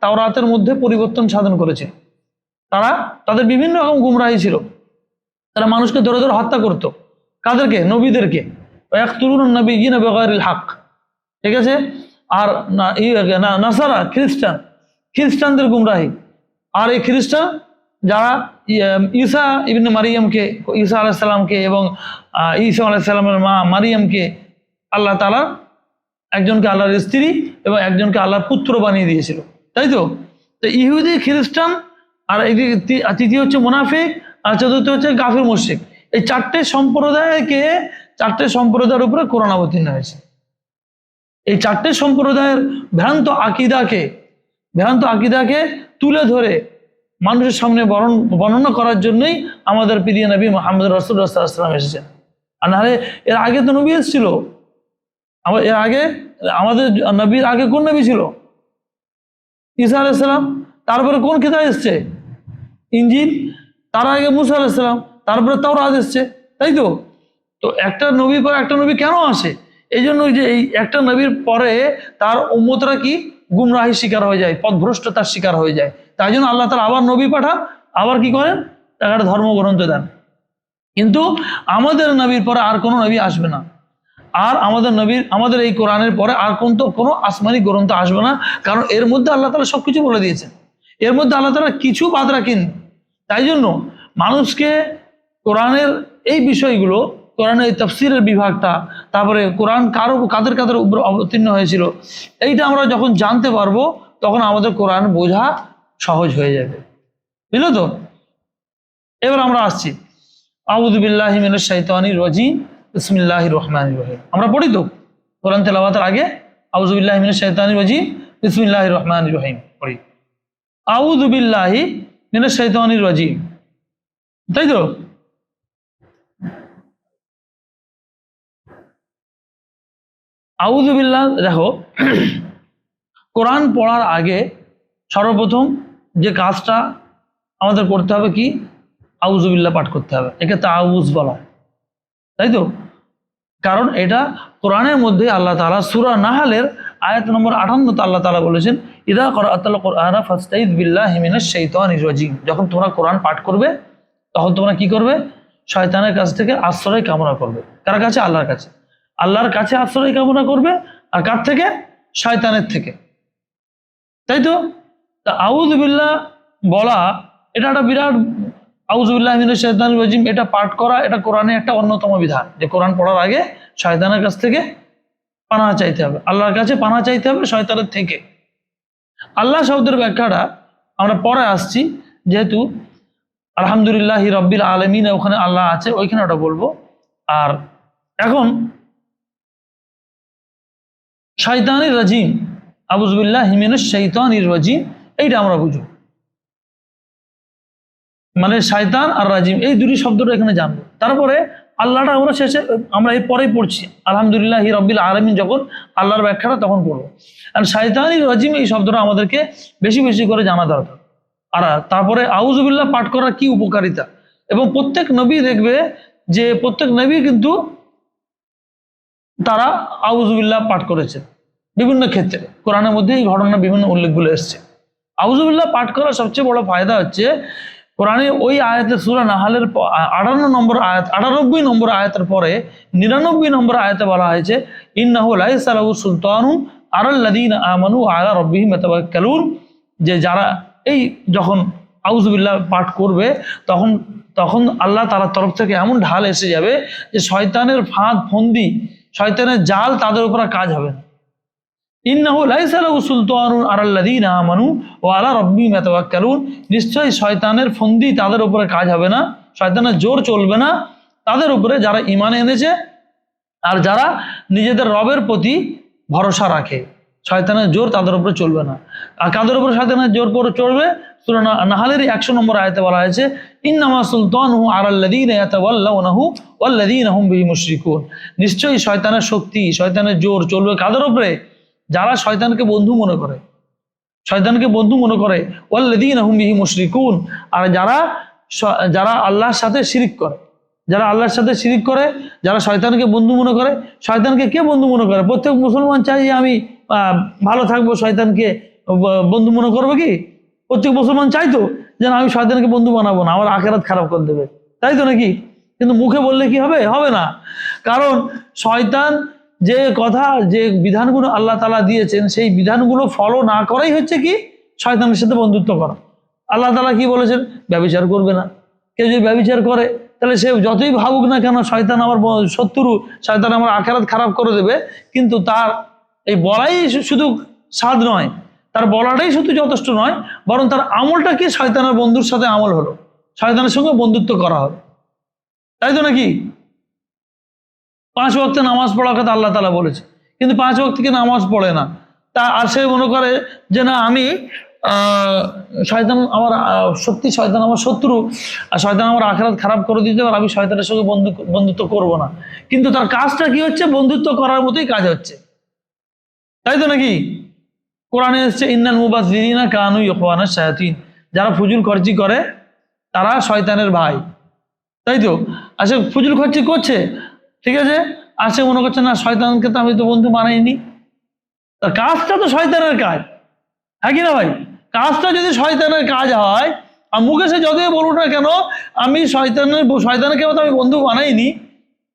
তাওরাতের মধ্যে পরিবর্তন সাধন করেছে, তাদের বিভিন্ন রকম গুমরাহি ছিল, তারা মানুষকে ধরে ধরে হত্যা করতো। কাদেরকে, নবীদেরকে। ইয়াকতুলুন নাবিয়্যিনা বিগাইরিল হক, ঠিক আছে। আর নাসারা, খ্রিস্টানদের গুমরাহি। আর এই খ্রিস্টান যারা ঈসা ইবনে মারিয়ামকে, ঈসা আলাইহিস সালামকে এবং ঈসা আলাইহিস সালামের মা মারিয়ামকে আল্লাহ তাআলা একজনকে আল্লাহর স্ত্রী এবং একজনকে আল্লাহর পুত্র বানিয়ে দিয়েছিল, তাই তো। তো ইহুদি, খ্রিস্টান, আর তৃতীয় হচ্ছে মুনাফিক, আর চতুর্থ হচ্ছে কাফির মুশরিক। এই 4টে সম্প্রদায়ের উপরে কোরআন অবতীর্ণ হয়েছে। এই 4টে সম্প্রদায়ের ভ্রান্ত আকিদাকে তুলে ধরে মানুষের সামনে বর্ণনা করার জন্যই আমাদের প্রিয় নবী মুহাম্মদ রাসূলুল্লাহ সাল্লাল্লাহু আলাইহি ওয়াসাল্লাম এসেছেন। আর নাহলে এর আগে তো নবী এসেছিল। আমাদের নবীর আগে কোন নবী ছিল? ঈসা আলাইহিস সালাম। তারপরে কোন কিতাব এসছে? ইনজিল। তার আগে মুসা আলাইহিস সালাম, তারপরে তাওরাত এসছে, তাই তো। তো একটা নবীর পর একটা নবী কেন আসে? এই জন্য যে এই একটা নবীর পরে তার উম্মতরা কি গুমরাহির শিকার হয়ে যায়, পথভ্রষ্টতার শিকার হয়ে যায়। তাই জন্য আল্লাহ তাআলা আবার নবী পাঠান, আবার কি করেন, তাকে একটা ধর্মগ্রন্থ দেন। কিন্তু আমাদের নবীর পরে আর কোনো নবী আসবে না, আর আমাদের এই কোরআনের পরে আর কোনো আসমানি গ্রন্থ আসবে না। কারণ এর মধ্যে আল্লাহ তাআলা সবকিছু বলে দিয়েছেন, এর মধ্যে আল্লাহ তাআলা কিছু বাদ রাখেন। তাই জন্য মানুষকে কোরআনের এই বিষয়গুলো, কোরআনের এই তাফসীরের বিভাগটা, তারপরে কোরআন কাদের উপর অবতীর্ণ হয়েছিল, এইটা আমরা যখন জানতে পারবো, তখন আমাদের কোরআন বোঝা সহজ হয়ে যাবে, বুঝলো তো। এবার আমরা আসছি, আউযু বিল্লাহি মিনাশ শাইতানির রাজিম, বিসমিল্লাহির রহমানির রহিম। আমরা পড়ি তো কোরআন তেলাওয়াতের আগে, আউযু বিল্লাহি মিনাশ শাইতানির রাজিম, বিসমিল্লাহির রহমানির রহিম পড়ি। আউযু বিল্লাহি মিনাশ শাইতানির রাজিম, তাই তো। আউযু বিল্লাহ, দেখো কোরআন পড়ার আগে সর্বপ্রথম যে কাজটা আমাদের করতে হবে কি, আউযু বিল্লাহ পাঠ করতে হবে। একে তাআউযু বলা হয়, তাই তো। কারণ এটা কোরআনের মধ্যে আল্লাহ তাআলা সূরা নাহলের আয়াত নম্বর 58 আল্লাহ তাআলা বলেছেন, ইযা ক্রাআতাল কুরআনা ফাস্তাইয বিল্লাহি মিনাশ শাইতানির রাজিম। যখন তোমরা কোরআন পাঠ করবে, তখন তোমরা কি করবে, শয়তানের কাছ থেকে আশ্রয় কামনা করবে। কার কাছে? আল্লাহর কাছে। আল্লাহর কাছে আশ্রয় কামনা করবে, আর কার থেকে? শয়তানের থেকে, তাই তো। আউযু বিল্লাহ বলা, এটা একটা বিরাট, আউযু বিল্লাহি মিনাশ শাইতানির রাজিম এটা পাঠ করা, এটা কোরআনের একটা অন্যতম বিধান, যে কোরআন পড়ার আগে শয়তানের কাছ থেকে পানাহ চাইতে হবে, আল্লাহর কাছে পানাহ চাইতে হবে শয়তানের থেকে। আল্লাহ শব্দের ব্যাখ্যাটা আমরা পরে আসছি, যেহেতু আলহামদুলিল্লাহি রব্বিল আলামিন ওখানে আল্লাহ আছে, ওইখানে ওটা বলবো। আর এখন শয়তানির রাজিম, আউযুবিল্লাহি মিনাশ শাইতানির রাজিম, এইটা আমরা বুঝবো। মানে শয়তান আর রাজিম এই দুটি শব্দটা এখানে জানবো। তারপরে আল্লাহটা আমরা শেষে, আমরা এর পরেই পড়ছি আলহামদুলিল্লাহি রব্বিল আলামিন, যখন আল্লাহর ব্যাখ্যাটা তখন পড়বো। আর শয়তানির রাজিম এই শব্দটা আমাদেরকে বেশি বেশি করে জানা দরকার। আর তারপরে আউযুবিল্লাহ পাঠ করার কি উপকারিতা, এবং প্রত্যেক নবী দেখবে যে প্রত্যেক নবী কিন্তু তারা আউযুবিল্লাহ পাঠ করেছে বিভিন্ন ক্ষেত্রে। কোরআনের মধ্যে এই ঘটনা বিভিন্ন উল্লেখগুলো এসছে। আউযুবিল্লাহ পাঠ করার সবচেয়ে বড় ফায়দা হচ্ছে, কোরআনে ওই আয়াতের সূরা নাহালের 58 নম্বর আয়াত, 98 নম্বর আয়াতের পরে 99 নম্বর আয়াতে বলা হয়েছে ইন্নাহু লাইসা লাহু সুলতানুন আলাল্লাযীনা আমানু ওয়া আলা রাব্বিহিম ইয়াতাওয়াক্কালুন, যে যারা এই যখন আউযুবিল্লাহ পাঠ করবে তখন তখন আল্লাহ তাআলার তরফ থেকে এমন ঢাল এসে যাবে যে শয়তানের ফাঁদ ফন্দি, শয়তানের জাল তাদের উপর কাজ হবে না। ইন্নাহু লাইসা লাহু সুলতানুন আলাল্লাযীনা আমানু ওয়া আলা রাব্বিহিম ইয়াতাওয়াক্কালুন, নিশ্চয়ই শয়তানের ফন্দি তাদের উপরে কাজ হবে না, শয়তানের জোর চলবে না তাদের উপরে যারা ঈমান এনেছে আর যারা নিজেদের রবের প্রতি ভরসা রাখে। শয়তানের জোর তাদের উপরে চলবে না। আর কাদের উপরে শয়তানের জোর পরে চলবে? সূরা নাহলের 100 নম্বর আয়াতে বলা হয়েছে ইন্নামা সুলতানুহু আলাল্লাযীনা ইয়াতাওয়াল্লাউনাহু ওয়াল্লাযীনা হুম বিহি মুশরিকুন, নিশ্চয়ই শয়তানের শক্তি, শয়তানের জোর চলবে কাদের উপরে? যারা শয়তানকে বন্ধু মনে করে, শয়তানকে বন্ধু মনে করে, ওয়াল্লাযীনা হুম বিহি মুশরিকুন, আর যারা যারা আল্লাহর সাথে শিরিক করে, যারা আল্লাহর সাথে শিরিক করে, যারা শয়তানকে বন্ধু মনে করে। শয়তানকে কে বন্ধু মনে করে? প্রত্যেক মুসলমান চাই যে আমি ভালো থাকবো, শয়তানকে বন্ধু মনে করবো কি? প্রত্যেক মুসলমান চাইতো যে আমি শয়তানকে বন্ধু বানাবো না, আমার আখিরাত খারাপ করে দেবে, তাই তো নাকি? কিন্তু মুখে বললে কি হবে? হবে না। কারণ শয়তান যে কথা, যে বিধানগুলো আল্লাহ তাআলা দিয়েছেন সেই বিধানগুলো ফলো না করাই হচ্ছে কি? শয়তানের সাথে বন্ধুত্ব করা। আল্লাহ তাআলা কি বলেছেন? ব্যভিচার করবে না। কেউ যদি ব্যভিচার করে তাহলে সে যতই ভাবুক না কেন শয়তান আমার শত্রু, শয়তান আমার আখিরাত খারাপ করে দেবে, কিন্তু তার এই বলাই শুধু সাধ নয়, তার বলাটাই শুধু যথেষ্ট নয়, বরং তার আমলটা কি? শয়তানের বন্ধুর সাথে আমল হলো, শয়তানের সঙ্গে বন্ধুত্ব করা হলো, তাই তো নাকি? 5 ওয়াক্তে নামাজ পড়ার কথা আল্লাহ তাআলা বলেছে, কিন্তু 5 ওয়াক্তে নামাজ পড়ে না। তা আর সে মনে করে যে না আমি শয়তান আমার সত্যি, শয়তান আমার শত্রু, আর শয়তান আমার আখিরাত খারাপ করে দিতে পারে, আমি শয়তানের সঙ্গে বন্ধুত্ব করব না। কিন্তু তার কাজটা কি হচ্ছে? বন্ধুত্ব করার মতোই কাজ হচ্ছে, তাই তো নাকি? কোরআনে এসেছে ইন্নাল মুবাযযিরিনা কানু ইখওয়ানাশ শায়াতিন, যারা ফুজুল খরচি করে তারা শয়তানের ভাই, তাই তো? আসে ফুজুল খরচি করছে, ঠিক আছে, আসে মনে করছে না শয়তানকে তো আমি তো বন্ধু বানাইনি, তার কাজটা তো শয়তানের কাজ, হ্যাঁ কি না ভাই? কাজটা যদি শয়তানের কাজ হয়, আর মুখে সে যতই বলুক না কেন আমি শয়তানকে তো আমি বন্ধু বানাইনি,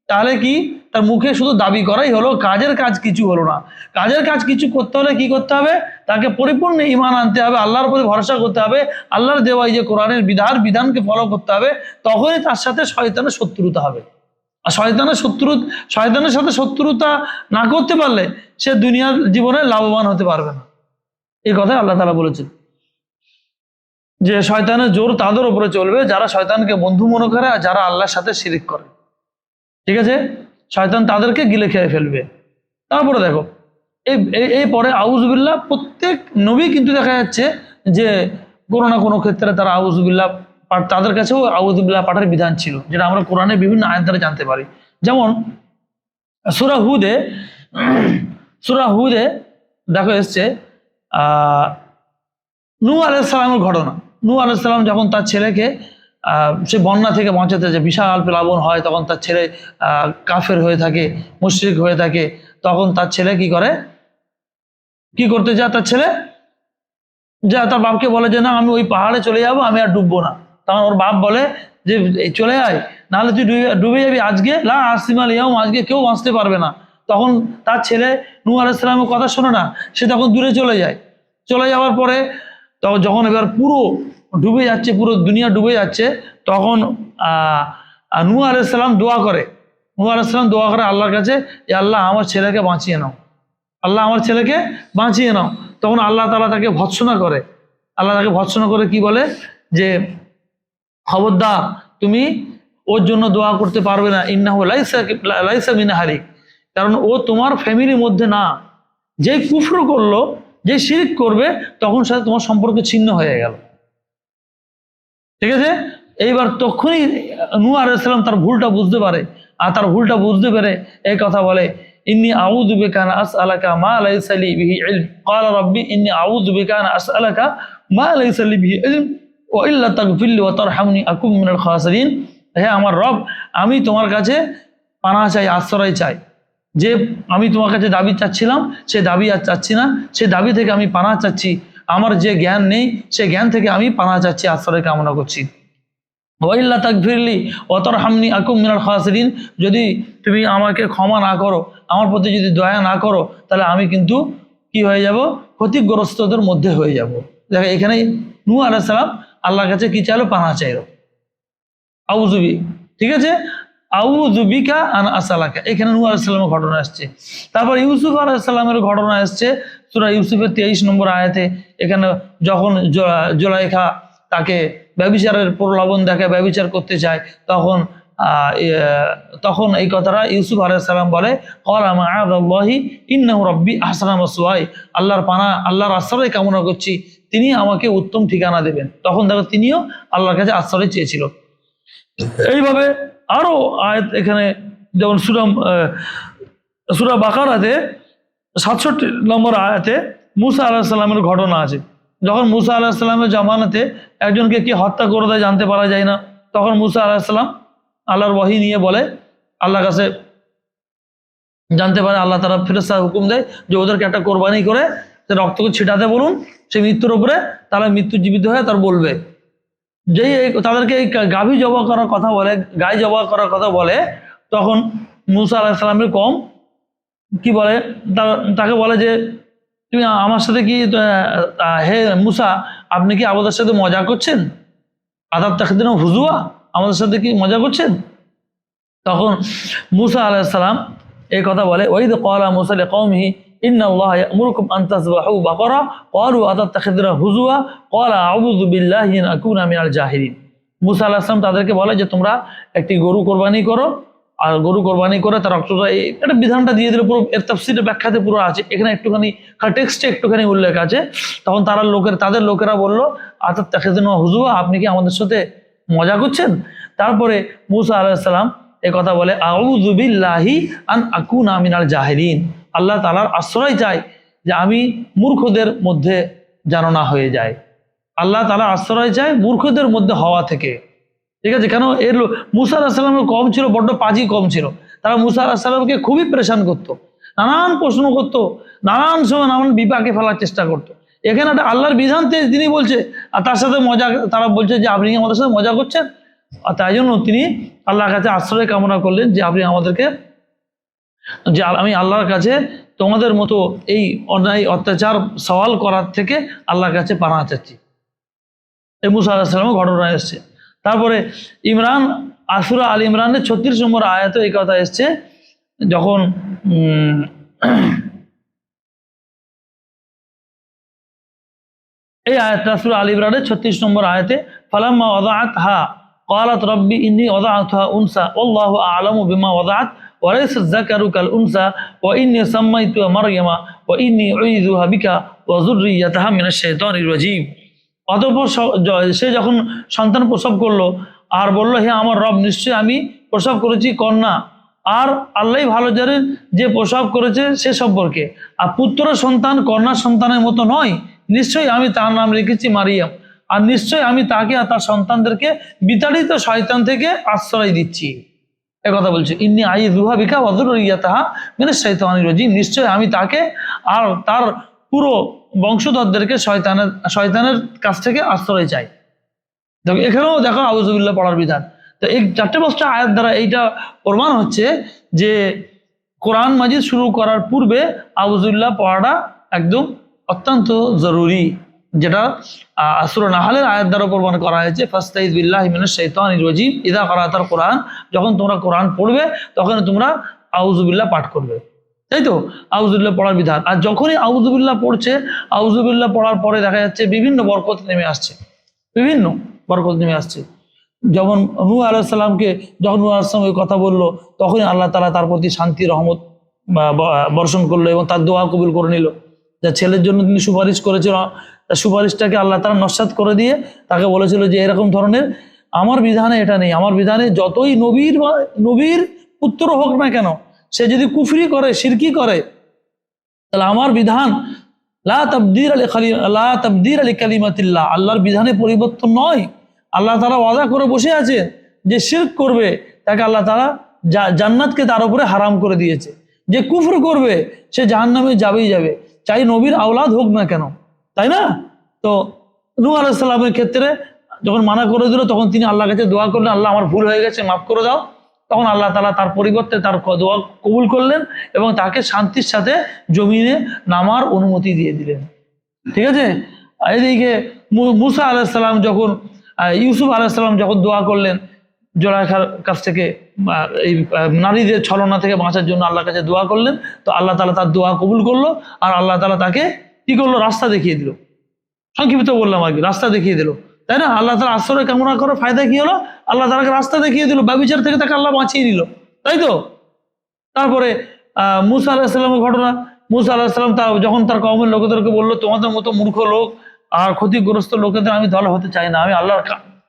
তাহলে কি? তার মুখে শুধু দাবি করাই হলো, কাজের কাজ কিছু হলো না। কাজের কাজ কিছু করতে হলে কি করতে হবে? তাকে পরিপূর্ণ ঈমান আনতে হবে, আল্লাহর প্রতি ভরসা করতে হবে, আল্লাহর দেওয়া এই যে কোরআনের বিধানকে ফলো করতে হবে, তখনই তার সাথে শয়তানের শত্রুতা হবে। আর শয়তানের সাথে শত্রুতা না করতে পারলে সে দুনিয়ার জীবনে লাভবান হতে পারবে না। এই কথাই আল্লাহ তাআলা বলেছেন যে শয়তানের জোর তাদের উপরে চলবে যারা শয়তানকে বন্ধু মনে করে আর যারা আল্লাহর সাথে শিরিক করে, ঠিক আছে? শয়তান তাদেরকে গিলে খেয়ে ফেলবে। তারপরে দেখো এই পরে আউযুবিল্লাহ, প্রত্যেক নবী কিন্তু দেখা যাচ্ছে যে কোনো না কোনো ক্ষেত্রে তারা আউযুবিল্লাহ পাঠ, তাদের কাছেও আউযুবিল্লাহ পাঠের বিধান ছিল, যেটা আমরা কোরআনের বিভিন্ন আয়াত দ্বারা জানতে পারি। যেমন সূরা হুদে দেখো এসছে নূহ আলাইহিস সালামের ঘটনা। নূহ আলাইহিস সালাম যখন তার ছেলেকে সে বন্যা থেকে বাঁচাতে যায়, বিশাল প্লাবন হয়, তখন তার ছেলে কাফের হয়ে থাকে, মুশরিক হয়ে থাকে, তখন তার ছেলে কি করতে যায়? তার ছেলে তার বাপকে বলে যে না আমি ওই পাহাড়ে চলে যাব, আমি আর ডুববো না। তখন ওর বাপ বলে যে চলে আয়, নাহলে তুই ডুবে যাবি, আজকে লা আসিমাল ইয়াউম, আজকে কেউ বাঁচতে পারবে না। তখন তার ছেলে নূহ আলাইহিস সালামের কথা শোনে না, সে তখন দূরে চলে যায়। চলে যাওয়ার পরে তখন যখন এবার পুরো ডুবে যাচ্ছে, পুরো দুনিয়া ডুবে যাচ্ছে, তখন নূহ আলাইহিস সালাম দোয়া করে। নূহ আলাইহিস সালাম দোয়া করে আল্লাহর কাছে, আল্লাহ আমার ছেলেকে বাঁচিয়ে নাও, আল্লাহ আমার ছেলেকে বাঁচিয়ে নাও। তখন আল্লাহ তাআলা তাকে ভৎসনা করে। আল্লাহ তাকে ভৎসনা করে কি বলে যে খবরদার তুমি ওর জন্য দোয়া করতে পারবে না, ইন্নাহু লাইসা মিন আহলিক, কারণ ও তোমার ফ্যামিলির মধ্যে না। যে কুফর করলো, যে শিরক করবে, তখন সাথে তোমার সম্পর্ক ছিন্ন হয়ে গেল। ঠিক আছে, এইবার তখনই নূহ আলাইহিস সালাম তার ভুলটা বুঝতে পারে, আর তার ভুলটা বুঝতে পেরে এই কথা বলে, ইন্নী আউযু বিকা আন আসআলাকা মা লাইসা লি বিহি ইলম, ক্বালা রাব্বি ইন্নী আউযু বিকা আন আসআলাকা মা লাইসা লি বিহি ইলম ওয়া ইল্লা তাগফিরলি ওয়া তারহামনি আকুম মিনাল খাসিরিন। হে আমার রব, আমি তোমার কাছে পানাহ চাই, আশ্রয় চাই। যে আমি তোমার কাছে দাবি চাচ্ছিলাম, সে দাবি আর চাচ্ছি না, সে দাবি থেকে আমি পানাহ চাচ্ছি। আমার যে জ্ঞান নেই, সে জ্ঞান থেকে আমি পানাহ চাচ্ছি, আশ্রয় কামনা করছি। ওয়াইল্লা তাগফিরলি ওয়া তারহামনি আকুম মিনাল খাসিরিন, যদি তুমি আমাকে ক্ষমা না করো, আমার প্রতি যদি দয়া না করো, তাহলে আমি কিন্তু কি হয়ে যাব, ক্ষতিগ্রস্তদের মধ্যে হয়ে যাব। দেখো এখানে নূহ আলাইহিস সালাম আল্লাহর কাছে কি চাইলো, পানাহ চাইলো, আউযুবি, ঠিক আছে, আউযু বিকা আন আসআলাকা, এখানে নূহ আলাইহিস সালামের ঘটনা আসছে। তারপর ইউসুফ আলাইহিস সালামের ঘটনা আসছে সূরা ইউসুফের 23 নম্বর আয়াতে। এখানে যখন জুলাইখা তাকে ব্যভিচারের প্রলোভন দেখে, ব্যভিচার করতে চায়, তখন এই কথাটা ইউসুফ আলাইহিস সালাম বলে, ক্বালা মাআযাল্লাহি ইন্নাহু রাব্বি আহসানা মাসওয়াই, আল্লাহর আশ্রয় কামনা করছি, তিনি আমাকে উত্তম ঠিকানা দেবেন। তখন দেখো তিনিও আল্লাহর কাছে আশ্রয় চেয়েছিল। এইভাবে আরো আয়াত এখানে, যেমন সূরা বাকারাতে 67 নম্বর আয়াতে মুসা আলাইহিস সালামের ঘটনা আছে। যখন মুসা আলাইহিস সালামের জামানাতে একজনকে কি হত্যা করে দেয় জানতে পারা যায় না, তখন মুসা আলাইহিস সালাম আল্লাহর ওহী নিয়ে বলে, আল্লাহর কাছে জানতে পারে, আল্লাহ তাআলা ফেরেশতা হুকুম দেয় যে ওদেরকে একটা কোরবানি করে রক্তকে ছিটাতে বলুন, সে মৃত্যুর উপরে, তাহলে মৃত্যু জীবিত হয়ে তার বলবে। যেই তাদেরকে এই গাভী জবাই করার কথা বলে, গাই জবাই করার কথা বলে, তখন মুসা আলাইহিস সালামের কওম কি বলে, তাকে বলে যে তুমি আমার সাথে কি, হে মুসা, আপনি কি আমাদের সাথে মজা করছেন? আদাব তাখদিনা হুজুয়া, আমাদের সাথে কি মজা করছেন? তখন মুসা আলাইহিস সালাম এই কথা বলে, ওয়াইদ ক্বালা মুসা লিকওমিহি ইন্নাল্লাহা ইয়া'মুরুকুম আন তাযবাহু বাকারা ক্বালু আতাত্তাখিযুনা হুজুয়া ক্বালা আউযু বিল্লাহি আন আকুনা মিনাল জাহিলিন। মুসা আলাইহিস সালাম তাদেরকে বলে যে তোমরা একটি গরু কোরবানি করো, আর গরু কোরবানি করে তার রক্তটা, এটা বিধানটা দিয়ে দিলে, পুরো এর তাফসীরের ব্যাখ্যাতে পুরো আছে, এখানে একটুখানি টেক্সটে একটুখানি উল্লেখ আছে। তখন তাদের লোকেরা বলল, আতাত্তাখিযুনা হুজুয়া, আপনি কি আমাদের সাথে মজা করছেন? তারপরে মুসা আলাইহিস সালাম এই কথা বলে, আউযু বিল্লাহি আন আকুনা মিনাল জাহিলিন, আল্লাহ তাআলার আশ্রয় চাই যে আমি মূর্খদের মধ্যে যেন না হয়ে যায়। আল্লাহ তাআলা আশ্রয় চায় মূর্খদের মধ্যে হওয়া থেকে। ঠিক আছে, কেন এর মুসা আলাইহিস সালামের কম ছিল, বড্ড পাজি কম ছিল, তারা মুসা আলাইহিস সালামকে খুবই পরেশান করতো, নানান প্রশ্ন করতো, নানান সময় নানান বিপাকে ফেলার চেষ্টা করতো। এখানে একটা আল্লাহর বিধান তিনি বলছে, আর তার সাথে মজা, তারা বলছে যে আপনি আমাদের সাথে মজা করছেন। আর তাই জন্য তিনি আল্লাহর কাছে আশ্রয় কামনা করলেন যে আপনি আমাদেরকে, যে আমি আল্লাহর কাছে তোমাদের মতো এই অন্যায় অত্যাচার সওয়াল করার থেকে আল্লাহর কাছে পানাহ চাচ্ছি। এই মুসা আলাইহিস সালামের ঘটনা এসছে। তারপরে ইমরান, সূরা আল ইমরানের 36 নম্বর আয়াতে এই কথা এসছে, যখন এই আয়াতটা সূরা আল ইমরানের 36 নম্বর আয়াতে, ফালাম্মা ওয়াদাআতহা ক্বালাত রাব্বি ইন্নী ওয়াদাআতুহা উনসা ওয়াল্লাহু আ'লামু বিমা ওয়াদাআত ওয়া লাইসা যাকারু কাল উনসা ওয়া ইন্নী সাম্মাইতুহা মারইয়ামা ওয়া ইন্নী উইযুহা বিকা ওয়া যুররিয়াতাহা মিনাশ শাইতানির রাজীম। অতঃপর সে যখন সন্তান প্রসব করলো আর বলল, হে আমার রব, নিশ্চয়ই আমি প্রসব করেছি কন্যা, আর আল্লাহই ভালো জানেন যে প্রসব করেছে সে সম্পর্কে, আর পুত্র সন্তান কন্যা সন্তানের মতো নয়, নিশ্চয়ই আমি তার নাম রেখেছি মারিয়াম, আর নিশ্চয়ই আমি তাকে আর তার সন্তানদেরকে বিতাড়িত শয়তান থেকে আশ্রয় দিচ্ছি। কথা বলছে, ইন্নী আইযুহা বিকা ওয়া যুররিয়াতাহা মিনাশ শাইতানির রাজীম, নিশ্চয়ই আমি তাকে আর তার পুরো বংশধরদেরকে শয়তানের কাছ থেকে আশ্রয় চাই। দেখো এখানেও দেখো আউযুবিল্লাহ পড়ার বিধান। তো এই 4-5টা আয়াত দ্বারা এইটা প্রমাণ হচ্ছে যে কোরআন মাজিদ শুরু করার পূর্বে আউযুবিল্লাহ পড়াটা একদম অত্যন্ত জরুরি, যেটা সূরা নাহলের আয়াত দ্বারা প্রমাণ করা হয়েছে, ফাস্তাইয বিল্লাহি মিনাশ শাইতানির রাজীম ইযা ক্বারাতাল কোরআন, যখন তোমরা কোরআন পড়বে তখন তোমরা আউযুবিল্লাহ পাঠ করবে। তাই তো? আউযুবিল্লাহ পড়ার বিধান। আর যখনই আউযুবিল্লাহ পড়ছে, আউযুবিল্লাহ পড়ার পরে দেখা যাচ্ছে বিভিন্ন বরকত নেমে আসছে, বিভিন্ন বরকত নেমে আসছে। যেমন নূহ আলাইহিস সালামকে, যখন নূহ আলাইহিস সালাম ওই কথা বলল, তখনই আল্লাহ তাআলা তার প্রতি শান্তি রহমত বর্ষণ করলো এবং তার দোয়া কবুল করে নিল। যা ছেলের জন্য তিনি সুপারিশ করেছিল, তার সুপারিশটাকে আল্লাহ তাআলা নস্যাৎ করে দিয়ে তাকে বলেছিল যে এরকম ধরনের আমার বিধানে এটা নেই, আমার বিধানে যতই নবীর পুত্র হোক না কেন, সে যদি কুফরি করে, শিরকি করে, তাহলে আমার বিধান লা তাবদীল আলি কালিমাতিল্লাহ, আল্লাহর বিধানে পরিবর্তন নয়। আল্লাহ তাআলা ওয়াদা করে বসে আছে যে শিরক করবে তাকে আল্লাহ তাআলা জান্নাতকে তার উপরে হারাম করে দিয়েছে, যে কুফর করবে সে জাহান্নামে যাবেই যাবে, চাই নবীর আওলাদ হোক না কেন, তাই না? তো নূহ আলাইহিস সালামের ক্ষেত্রে যখন মানা করে দিল, তখন তিনি আল্লাহর কাছে দোয়া করলেন, আল্লাহ আমার ভুল হয়ে গেছে, মাফ করে দাও। তখন আল্লাহ তাআলা তার পরিবর্তে তার দোয়া কবুল করলেন এবং তাকে শান্তির সাথে জমিনে নামার অনুমতি দিয়ে দিলেন। ঠিক আছে? এদিকে মুসা আলাইহিস সালাম যখন ইউসুফ আলাইহিস সালাম যখন দোয়া করলেন জোলাইখার কাছ থেকে, এই নারীদের ছলনা থেকে বাঁচার জন্য আল্লাহর কাছে দোয়া করলেন, তো আল্লাহ তাআলা তার দোয়া কবুল করলো আর আল্লাহ তাআলা তাকে কি করলো? রাস্তা দেখিয়ে দিল। সংক্ষিপ্ত বললাম আর কি, রাস্তা দেখিয়ে দিল, তাই না? আল্লাহ তাআলা আশ্রয় কামনা করে ফায়দা কি হলো? আল্লাহ তাআলাকে রাস্তা দেখিয়ে দিল, ব্যভিচার থেকে তাকে আল্লাহ বাঁচিয়ে নিল, তাই তো? তারপরে মুসা আলাইহিস সালামের ঘটনা, মুসা আলাইহিস সালাম যখন তার কওমের লোকেদেরকে বললো, তোমাদের মতো মূর্খ লোক আর ক্ষতিগ্রস্ত লোকেদের আমি দল হতে চাই না, আমি আল্লাহর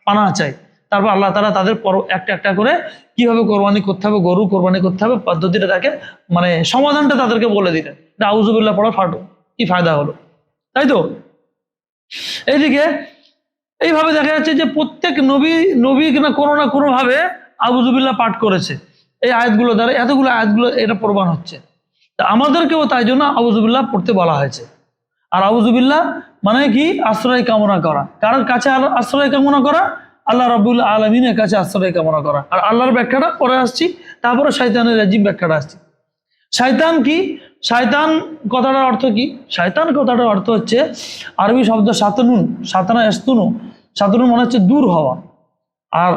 পানাহ চাই। তারপর আল্লাহ তাআলা তাদের একটা একটা করে কিভাবে কোরবানি করতে হবে, গরু কোরবানি করতে হবে, পদ্ধতিটা তাকে মানে সমাধানটা তাদেরকে বলে দিলেন। আউযুবিল্লাহ পড়া কি ফায়দা হলো, তাই তো? এইদিকে এইভাবে দেখা যাচ্ছে যে প্রত্যেক নবী কিনা কোনো না কোনো ভাবে আউযুবিল্লাহ পাঠ করেছে। এই আয়াতগুলো দ্বারা, এতগুলো আয়াতগুলো এটা প্রমাণ হচ্ছে। তা আমাদেরকেও তাই জন্য আউযুবিল্লাহ পড়তে বলা হয়েছে। আর আউযুবিল্লাহ মানে কি? আশ্রয় কামনা করা। কার কাছে আশ্রয় কামনা করা? আল্লাহ রাব্বুল আলামিনের কাছে আশ্রয় কামনা করা। আর আল্লাহর ব্যাখ্যাটা পরে আসছি, তারপরে শয়তানের রাজিম ব্যাখ্যাটা আসছি। শয়তান কি? শয়তান কথাটার অর্থ কি? শয়তান কথাটার অর্থ হচ্ছে আরবি শব্দ সাতানুন, সাতানা এস্তুনু। সাতানুন মানে হচ্ছে দূর হওয়া, আর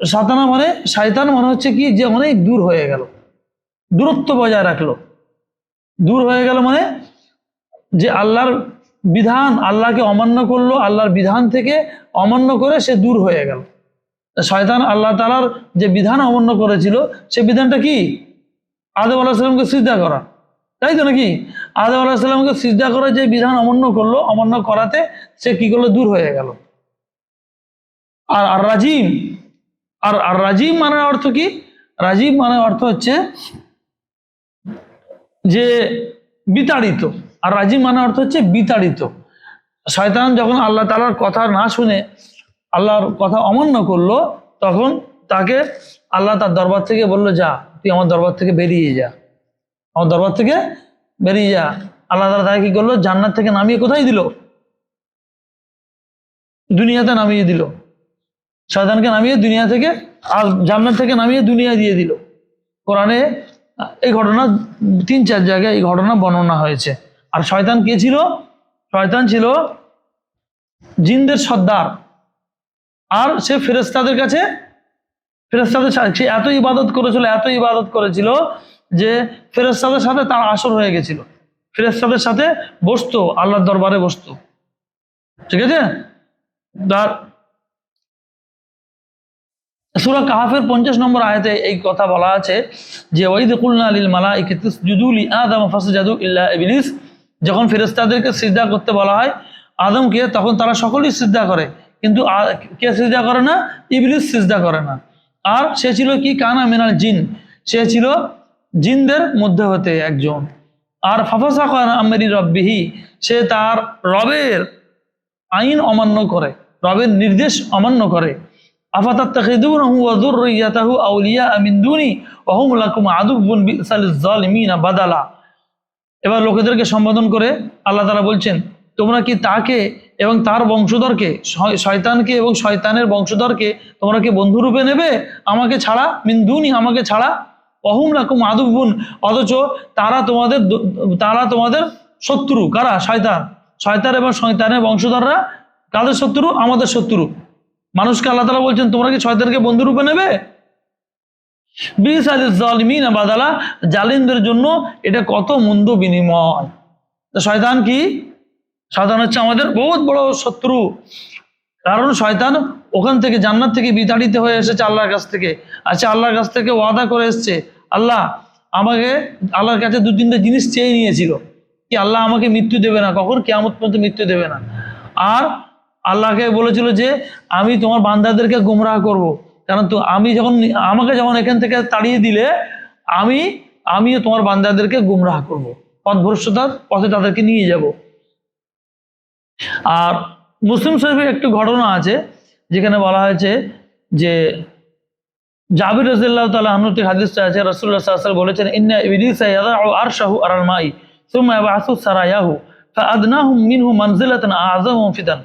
সাতানা মানে শয়তান মানে হচ্ছে কি? যে অনেক দূর হয়ে গেল, দূরত্ব বজায় রাখলো। দূর হয়ে গেল মানে যে আল্লাহর বিধান, আল্লাহকে অমান্য করলো, আল্লাহর বিধান থেকে অমান্য করে সে দূর হয়ে গেল। শয়তান আল্লাহ তাআলার যে বিধান অমান্য করেছিল, সে বিধানটা কি? আদম আলাইহিস সালামকে সিজদা করা, তাই তো নাকি? আদম আলাইহিস সালামকে সিজদা করে যে বিধান অমান্য করলো, অমান্য করাতে সে কি করলো? দূর হয়ে গেল। আর আর রাজিম, আর রাজিম মানে অর্থ কি? রাজিম মানে অর্থ হচ্ছে যে বিতাড়িত। আর রাজিম মানে অর্থ হচ্ছে বিতাড়িত। শয়তান যখন আল্লাহ তাআলার কথা না শুনে আল্লাহর কথা অমান্য করলো, তখন তাকে আল্লাহ তার দরবার থেকে বললো, যা, তুই আমার দরবার থেকে বেরিয়ে যা, আমার দরবার থেকে বেরিয়ে যা। আল্লাহ তাআলা তাকে কি করলো? জান্নাত থেকে নামিয়ে কোথায় দিল? দুনিয়াতে নামিয়ে দিল। শয়তানকে নামিয়ে দুনিয়া থেকে, আর জান্নাত থেকে নামিয়ে দুনিয়া দিয়ে দিল। কোরআনে এই ঘটনা 3-4 জায়গায় এই ঘটনা বর্ণনা হয়েছে। আর শয়তান কে ছিল? শয়তান ছিল জিনদের সর্দার। আর সে ফেরেশতাদের কাছে, সে এত ইবাদত করেছিল যে ফেরেশতাদের সাথে তার আসর হয়ে গেছিল। ফেরেশতাদের সাথে বসতো, আল্লাহর দরবারে বসতো। ঠিক আছে? তার সূরা কাহফের 50 নম্বর আয়াতে এই কথা বলা আছে যে ওয়াইদ কুলনা লিল মালাইকাতি ইসজুদু লি আদম ফাসজাদু ইল্লা ইবলিস। যখন ফেরেশতাদেরকে সিজদা করতে বলা হয় আদমকে, তখন তারা সকলেই সিজদা করে, কিন্তু কে সিজদা করে না? ইবলিস সিজদা করে না। আর সে ছিল কি? কানা মিনাল জিন, সে ছিল জিনদের মধ্যে হতে একজন। আর ফাফাসাকা আন আমরি রাব্বিহি, সে তার রবের আইন অমান্য করে, রবের নির্দেশ অমান্য করে। আফাতাত্তাখিযুনাহু ওয়া যুররিয়াতাহু আউলিয়া মিন দুনি ওয়া হুম লাকুম আদুউন বিসালিজ জালিমিনা বাদালা। এবার লোকেদেরকে সম্বোধন করে আল্লাহ তাআলা বলছেন, তোমরা কি তাকে এবং তার বংশধরকে, শয়তানকে এবং শয়তানের বংশধরকে তোমরা কি বন্ধু রূপে নেবে আমাকে ছাড়া? মিন দুনি, আমাকে ছাড়া। ওয়া হুম লাকুম আদুউন, অথচ তারা তোমাদের শত্রু। কারা? শয়তান। শয়তান এবং শয়তানের বংশধররা কাদের শত্রু? আমাদের শত্রু। মানুষকে আল্লাহ তাআলা বলছেন, তোমরা কি শয়তানকে বন্ধু রূপে নেবে? বিসাল জালিমিন বাদালা, জালিমদের জন্য এটা কত মন্দ বিনিময়। তো শয়তান কি? শয়তান হচ্ছে আমাদের বহুত বড় শত্রু। কারণ শয়তান ওখান থেকে জান্নাত থেকে বিতাড়িত হয়ে এসেছে আল্লাহর কাছ থেকে। আচ্ছা, আল্লাহর কাছ থেকে ওয়াদা করে এসছে, আল্লাহ আমাকে, আল্লাহর কাছে 2-3টে জিনিস চেয়ে নিয়েছিল কি, আল্লাহ আমাকে মৃত্যু দেবে না, কখন? কিয়ামত পর্যন্ত মৃত্যু দেবে না। আর আল্লাহকে বলেছিল যে আমি তোমার বান্দাদেরকে গুমরাহ করব, কারণ তো আমি যখন, আমাকে যখন এখান থেকে তাড়িয়ে দিলে আমিও তোমার বান্দাদেরকে গুমরাহ করব, পথভ্রষ্টতার পথে তাদেরকে নিয়ে যাব। আর মুসলিম শরীফের একটু ঘটনা আছে যেখানে বলা হয়েছে যে জাবির রাদিয়াল্লাহু তাআলা আনহু থেকে হাদিসটা আছে, রাসূলুল্লাহ সাল্লাল্লাহু আলাইহি ওয়াসাল্লাম বলেছেন, ইন্না ইবলিসা ইয়াদাউ আরশাহু আলাল মাই সুম্মা ইয়াবআসু সারায়াহু ফাআদনাহুম মিনহু মানজিলাতান আ'যামুহুম ফিতান।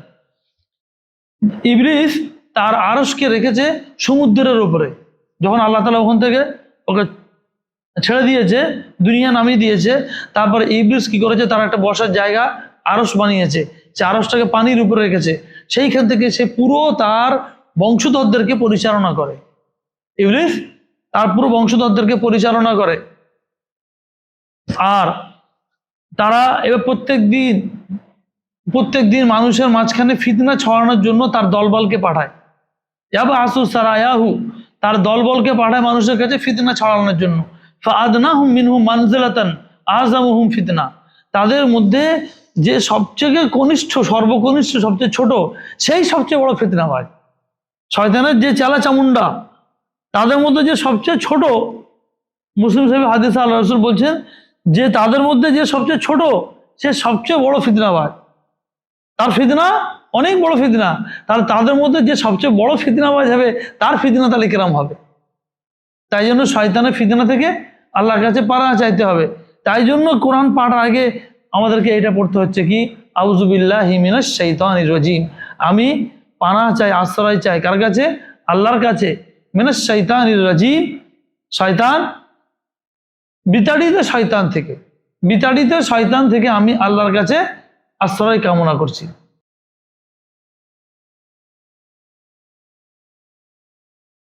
ইবলিস তার আরশকে রেখেছে সমুদ্রের উপরে। যখন আল্লাহ তাআলা ওখান থেকে ওকে ছেড়ে দিয়েছে, দুনিয়া নামিয়ে দিয়েছে, তারপর ইবলিস কি করেছে, তার একটা বসার জায়গা আরশ বানিয়েছে, সে আরশটাকে পানির উপরে রেখেছে, সেইখান থেকে সে পুরো তার বংশধরদেরকে পরিচালনা করে। ইবলিস তার পুরো বংশধরদেরকে পরিচালনা করে। আর তারা এবার প্রত্যেক দিন মানুষের মাঝখানে ফিতনা ছড়ানোর জন্য তার দলবলকে পাঠায়। ইয়াবা আসু সারায়াহু, তার দলবলকে পাঠায় মানুষের কাছে ফিতনা ছড়ানোর জন্য। ফাআদনাহুম মিনহুম মানজিলাতান আ'যামুহুম ফিতনা, তাদের মধ্যে যে সবচেয়ে কনিষ্ঠ, সর্বকনিষ্ঠ, সবচেয়ে ছোট, সেই সবচেয়ে বড় ফিতনা হয়। শয়তানের যে চেলা চামুন্ডা, তাদের মধ্যে যে সবচেয়ে ছোট, মুসলিম সাহেব হাদিস আল্লাহ রাসূল বলছেন যে তাদের মধ্যে যে সবচেয়ে ছোট, সে সবচেয়ে বড় ফিতনাবাজ, তার ফিতনা অনেক বড় ফিতনা। তাহলে তাদের মধ্যে যে সবচেয়ে বড় ফিতনাবাজ হবে, তার ফিতনা তাহলে কিরম হবে? তাই জন্য শয়তানের ফিতনা থেকে আল্লাহর কাছে পানাহ চাইতে হবে। তাই জন্য কোরআন পাঠার আগে আমাদেরকে এটা পড়তে হচ্ছে কি, আউযু বিল্লাহি মিনাশ শাইতানির রাজিম, আমি পানাহ চাই, আশ্রয় চাই কার কাছে? আল্লাহর কাছে। মিনাশ শাইতানির রাজিম, শয়তান, বিতাড়িত শয়তান থেকে, বিতাড়িত শয়তান থেকে আমি আল্লাহর কাছে আশ্রয় কামনা করছি।